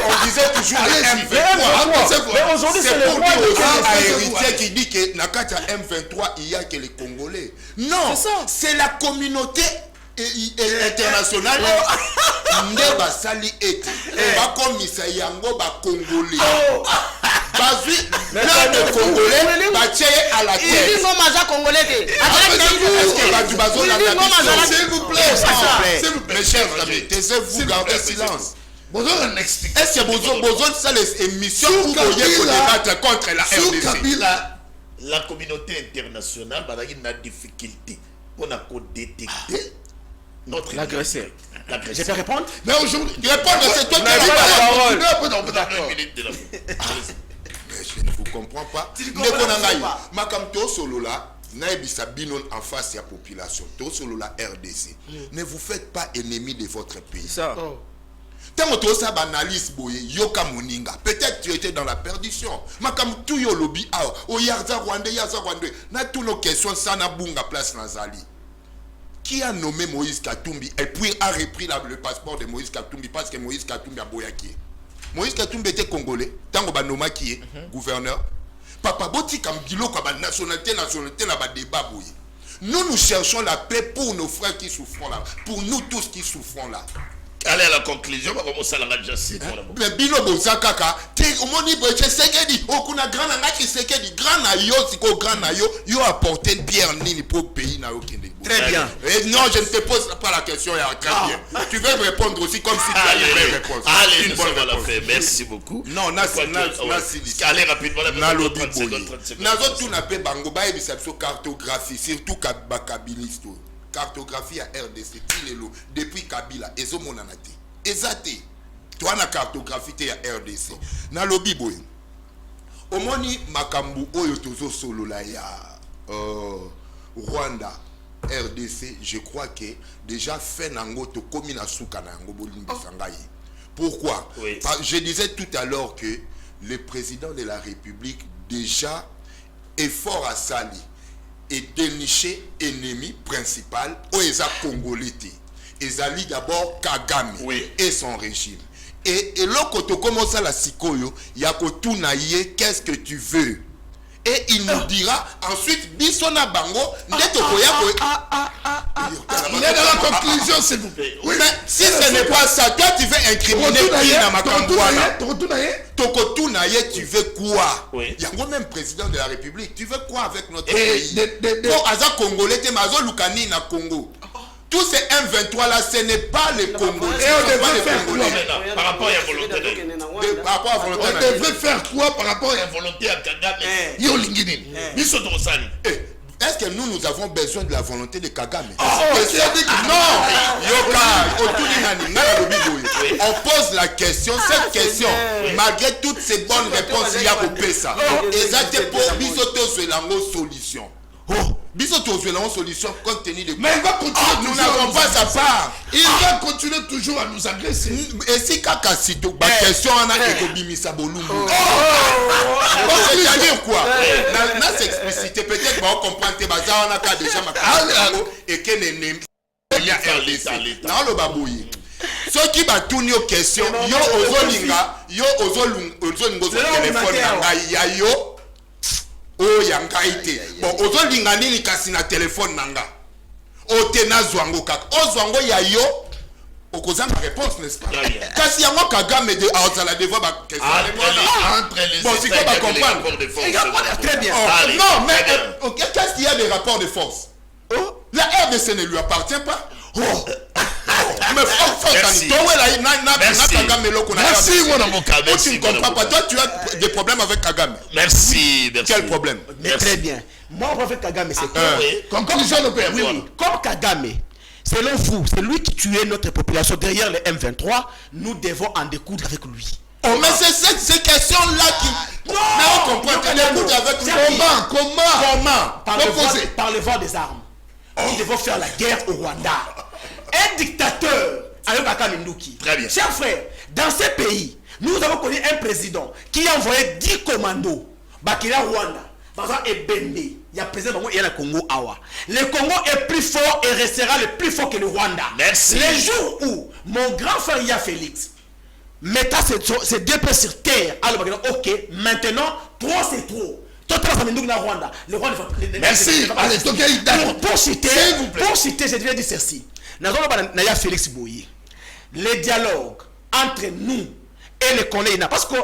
on disait toujours le M23. Mais aujourd'hui c'est le roi héritier qui dit que Nakata M23 il y a que les Congolais. Non, c'est la communauté internationale. Ndeba sali eti bakomisa yango ba Congolais. Bazui plein de Congolais batie à la tête. Il dit non maja Congolais. S'il vous plaît, mes chers amis, taisez-vous, gardez silence. Est-ce que besoin de ça les émissions pour débattre contre la RDC? La communauté internationale a une difficulté pour détecter notre l'agresseur. Je peux répondre? Mais aujourd'hui, répondre, c'est toi qui as la parole. Mais je ne vous comprends pas. Makam to solo là, naebisa binon en face de la population. To solo la RDC. Ne vous faites pas ennemi de votre pays. Ça. Peut-être tu étais dans la perdition. Makam tu yo lobby o yarza Rwanda na tous nos questions ça na bunga place Nazali. Qui a nommé Moïse Katumbi et puis a repris le passeport de Moïse Katumbi parce que Moïse Katumbi a boyaki. Moïse Katumbi était congolais, tango ba noma qui est gouverneur. Papa Boti Kambilo kwa ba nationalité na ba débat boye. Nous cherchons la paix pour nos frères qui souffrent là, pour nous tous qui souffrons là. Allez à la conclusion, on va commencer à la rajassi. Mais bino boza kaka, te omoni boche sekedi, okuna grand nanga ki sekedi, grand na yo siko grand na yo apporté une pierre nini pour pays na yo kende. Très bien. Et non, je ne te pose pas la question, très bien. Tu veux me répondre aussi comme si tu avais une réponse. Allez, une bonne réponse. Merci beaucoup. Non, allez rapidement, na 30 secondes. Nazo tout na pe bango ba ebisa biso cartographie, surtout bakabiliste. Cartographie à RDC Tilelo depuis Kabila ezomona te. Ezate. Toi na cartographie te ya RDC. Na lobi boy. Omoni makambu oyo tozo solo la ya Rwanda RDC, je crois que déjà fait nango to komi na suka na yango bolimbisa ngai. Pourquoi? Oui. Je disais tout à l'heure que le président de la République déjà est fort à sali et déniché ennemi principal au Eza Congolais. Ezali d'abord Kagame et son régime. Et l'autre tu commences à la sikoyo, yakotu naie, qu'est-ce que tu veux? Et il nous dira ensuite bisona bango neto il est dans la conclusion, s'il vous plaît. Oui, mais si ce n'est pas ça, toi tu veux incriminer Tokotunaye, tu veux quoi? Il y a même président de la République, tu veux quoi avec notre pays? Pour Aza Congolais, tu mazo Lukani na Congo. Tous ces M23 là, ce n'est pas les Congolais. Et on devrait faire quoi par rapport à la volonté? On devrait faire quoi par rapport à la volonté à Kagame? Yo Lingini. Est-ce que nous avons besoin de la volonté de Kagame? Non. On pose la question, cette question, malgré toutes ces bonnes réponses, il y a coupé ça. Et ça, c'est pour Bisoto Zwelango solution. Bisoto Zwelango solution compte tenu de. Mais il va continuer. Nous n'avons pas sa part. Il va continuer toujours à nous agresser. Et si Kakasito, ma question en a Ekobimisa Bolumbu. C'est-à-dire quoi? Dans cette explicité, peut-être qu'on comprend que on a déjà ma et qu'elle est il y a RDC. Dans le babouille. Ceux qui battent nos questions, yo ozolinga, yo ozolingo téléphone nanga ya yo. Oh yangaite. Bon ozolinga nini kasi na téléphone nanga. Otena zwango kaka. Ozwango ya yo. Okozanga réponse, n'est-ce pas? Kasi yango Kagame de la devoir ba question. Entre les bon, c'est quoi va comprendre? Très bien. Non, mais qu'est-ce qu'il y a des rapports de force? La RDC ne lui appartient pas. Mais merci. Merci, mon avocat. Tu ne comprends pas. Toi, tu as des problèmes avec Kagame. Merci. Quel problème? Très bien. Moi, avec Kagame, c'est quoi? Conclusion de père. Oui. Comme Kagame, selon vous, c'est lui qui tuait notre population derrière le M23, nous devons en découdre avec lui. Oh, mais c'est ces questions-là qui. Non, mais on comprend que découdre avec lui. Comment? Par le vent des armes. Nous devons faire la guerre au Rwanda. Un dictateur, Ayobaka Minduki. Très bien. Chers frères, dans ces pays, nous avons connu un président qui a envoyé 10 commandos. Bakira Rwanda. Bazan et Bende. Il y a président et le Congo Awa. Le Congo est plus fort et restera le plus fort que le Rwanda. Merci. Les jours où mon grand frère Ia Félix mettra ses deux pieds sur terre, alors ok, maintenant, 3 c'est trop. Le Rwanda. Merci. Allez, pour citer, je devais dire ceci. Naya Félix Boye. Le dialogue entre nous et les Congolais, parce que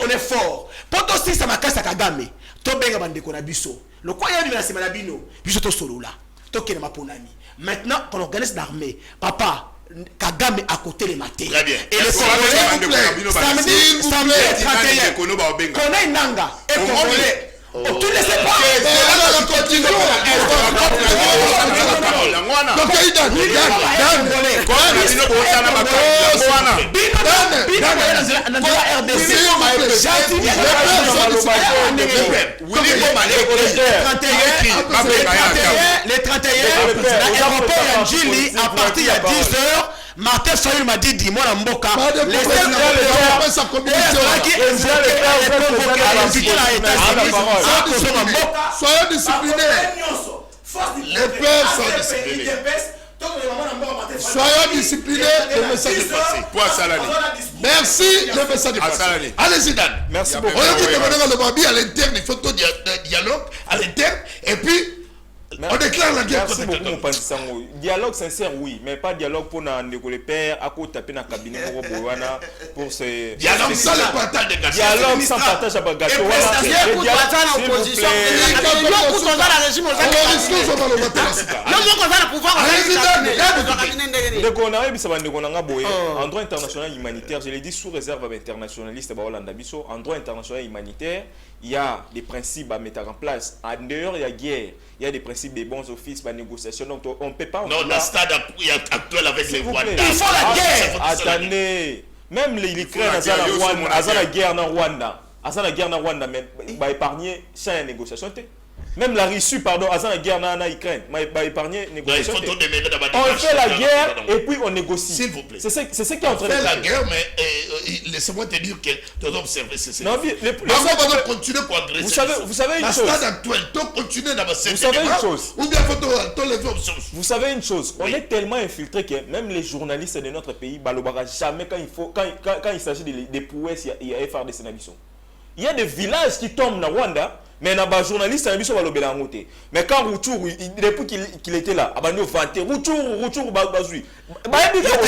on est fort. Poto si ça m'a cassé à Kagame, to benga bandeko na biso. Le quoi y a du na bino, biso to solo là. To kene ma ponami. Maintenant, qu'on organise l'armée, papa, Kagame à côté les matins. Très bien. Et les Congolais, samedi 31, qu'on ait Nanga et Congolais. Tu ne sais pas. Les 31, l'aéroport Yandjili, à partir de 10h, Martin Fayou m'a dit, dis-moi la mboka. Soyons disciplinés. Les pères sont disciplinés. Soyons disciplinés. Le message est passé. Merci. Le message est passé. Allez-y, Dan. Merci beaucoup. On a dit que à l'interne, il faut tout dialogue à l'interne. Et puis, On déclare la guerre Merci contre beaucoup, mon Pandi Sango. Dialogue sincère, oui, mais pas dialogue pour les pères, à côté taper dans le cabinet pour se. Dialogue sans le partage de gâteaux. Dialogue sans partage de gâteaux. En droit international humanitaire, je l'ai dit sous réserve internationaliste, en droit international humanitaire, il y a des principes à mettre en place. En dehors, il y a guerre, il y a des principes des bons offices, des négociations. Donc, on ne peut pas. Non, dans le stade actuel avec les Rwandais. Il faut la guerre. Attendez, même l'Ukraine, à la guerre en Rwanda, mais va épargner sans négociation. Même la Russie, pardon, à la guerre en Ukraine, va épargner négociation. On fait la guerre et puis on négocie. S'il vous plaît. C'est ce qui est en train de faire faire. la guerre, mais laissez-moi te dire que tu dois observer ceci. Non, on va continuer pour agresser. Vous savez une chose. Stade actuel, donc continuer dans Vous savez une chose. Ou bien faut lever option. Vous savez une chose. On est tellement infiltré que même les journalistes de notre pays, balobara jamais quand il s'agit des prouesses, il y a FRDC Nabiso. Il y a des villages qui tombent dans Rwanda. Mais les journalistes, mais quand Routourou, depuis qu'il était là, il a vanté Routourou Bazoui. Il y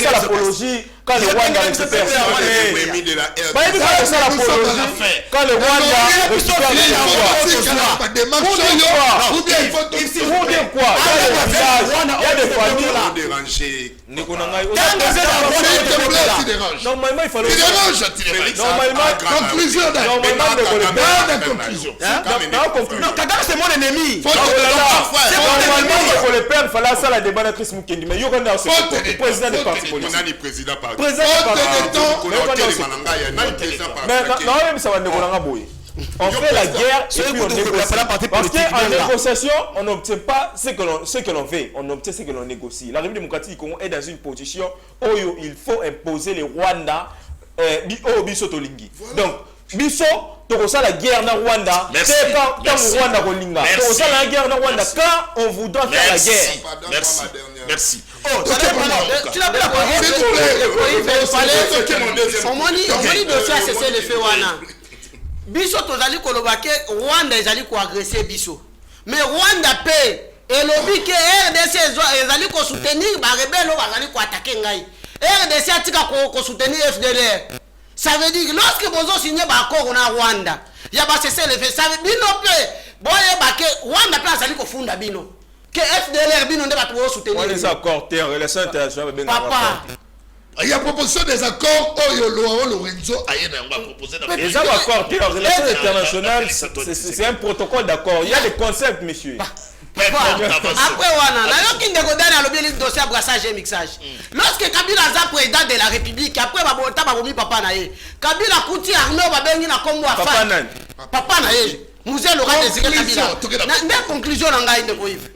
a l'apologie quand le Rwanda récupère. Il y a l'apologie quand le Rwanda récupère quoi. Il y a des familles. Normalement, il fallait. Conclusion. Non, Kagame c'est mon ennemi. Normalement, il faut le perdre, il fallait ça la débattrice Mukendi. Mais il y aura un président de parti politique. Président par on fait la guerre et puis on négocie. Parce qu'en négociation, on n'obtient pas ce que l'on veut. On obtient ce que l'on négocie. La République démocratique du Congo est dans une position où il faut imposer les Rwanda au Biso Tolingi. Donc, Biso, tu ça la guerre dans Rwanda. C'est quand Rwanda Rolinga. Tu ça la guerre dans Rwanda. Quand on voudra faire la guerre. Merci. Oh, tu l'as pas on dit dossier à cesser le feu wana. Biso tozali kolobake Rwanda ezali ko agresser biso. Mais Rwanda paie et lobby que RDC ezali ko soutenir ba rebelle bazali ko attaquer ngai. RDC atika ko soutenir FDLR. Ça veut dire que lorsque vous signez un accord en Rwanda, il y a cessé le fait. Ça veut dire que Rwanda peut aller au fond de Bino. Que FDLR Bino ne va pas soutenir. On les accords terre, relations internationales. Papa. Il y a proposition des accords. Oh, Lorenzo. Les accords terre, relations internationales, c'est un protocole d'accord. Il y a des concepts, monsieur. Après wana na yoki ndeko dana lobeli dossier à brassage et mixage. Lorsque Kabila a président de la République après babota babomi papa na ye. Kabila kuti armée ba bengi na kombo afa. Papa na ye. Musée Laurent Désiré Kabila. Na conclusion na ngai ndeko Yves.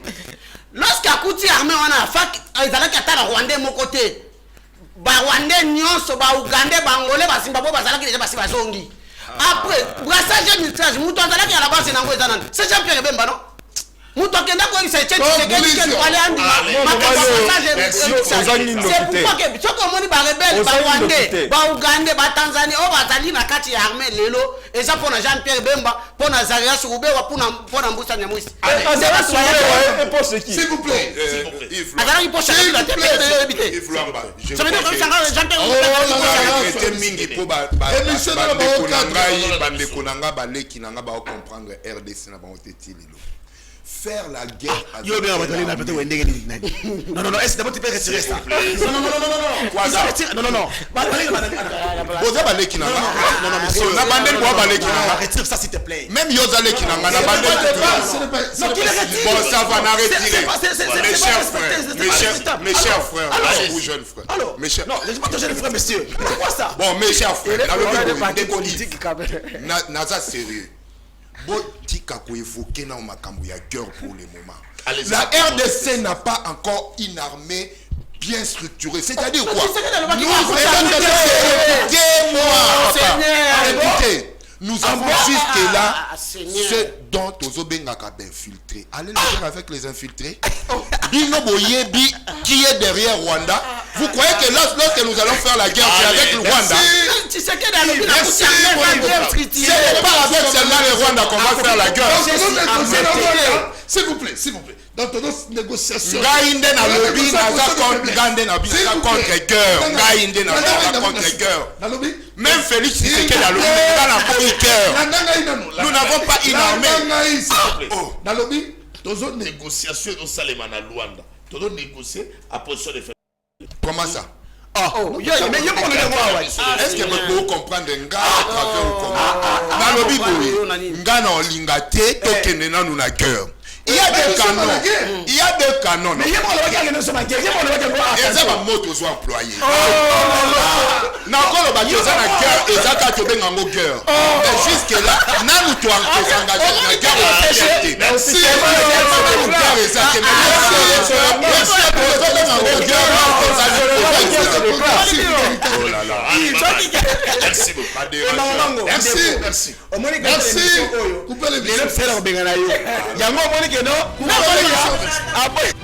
Lorsque akuti armée wana afa ezalaki atala Rwandais mon côté. Ba Rwandais nyonso ba Ougandais ba Angolais ba Zimbabwe bazalaki déjà basi bazongi. Après brassage et mixage muto azalaki à la base na ngo ezanana. C'est Jean-Pierre Bemba non? Mutokenda kwa isa cheche c'est wale andi c'est pourquoi que soko moni ba rebelle ba Rwandais ba Ougandais ba Tanzanie o bazali na kati ya armée lelo eza pona Jean-Pierre Bemba pona Zarias Rubewa pona Mbusa Nyamwisi s'il vous plaît Yves azala ipo changer la tête de habiter Yves Lamba ça veut dire que Jean-Pierre Bemba mingi po ba bandeko nanga baleki nanga ba comprendre RDC na ba oteti lelo faire la guerre avec non, est-ce que tu peux retirer ça? Non. Quoi ça? Non. Retire ça s'il te plaît. Même Yozale qui n'a pas bon, ça va retirer. Mes chers frères, ou jeunes frères. Alors, non, laisse-moi ton jeune frère, monsieur. Pourquoi ça? Bon, mes chers frères, des politiques quand même. Naza sérieux. Botika ko évoquer na makambo ya guerre pour le moment. La RDC n'a pas encore une armée bien structurée. C'est-à-dire quoi? Écoutez, nous avons jusque-là ce dont Ozobengaka d'infiltrés. Allez le faire avec les infiltrés. Bino Boyebi qui est derrière Rwanda. Vous croyez que lorsque nous allons faire la guerre, c'est avec le Rwanda? Tu sais que dans le Merci. Ce n'est pas avec seulement le Rwanda qu'on va faire la guerre. S'il vous plaît. Dans ton négociation. Gaïnde na lobby naza contre cœur. Gaïnde naza contre cœur. Même Félix Tshisekedi a lobby na cœur. Nous n'avons pas une armée. Dans le lobby, dans une négociation au Salema na Luanda, dans une négociation à position de. Comment ça? Est-ce que vous comprenez nga à travers le comment? Dans le lobby, nga na olingate tokende na nous na cœur. Il y a des canons. Mais il y a des mots qui sont employés. Mais jusque là, nous devons s'engager dans la guerre de la fierté. Merci. Merci.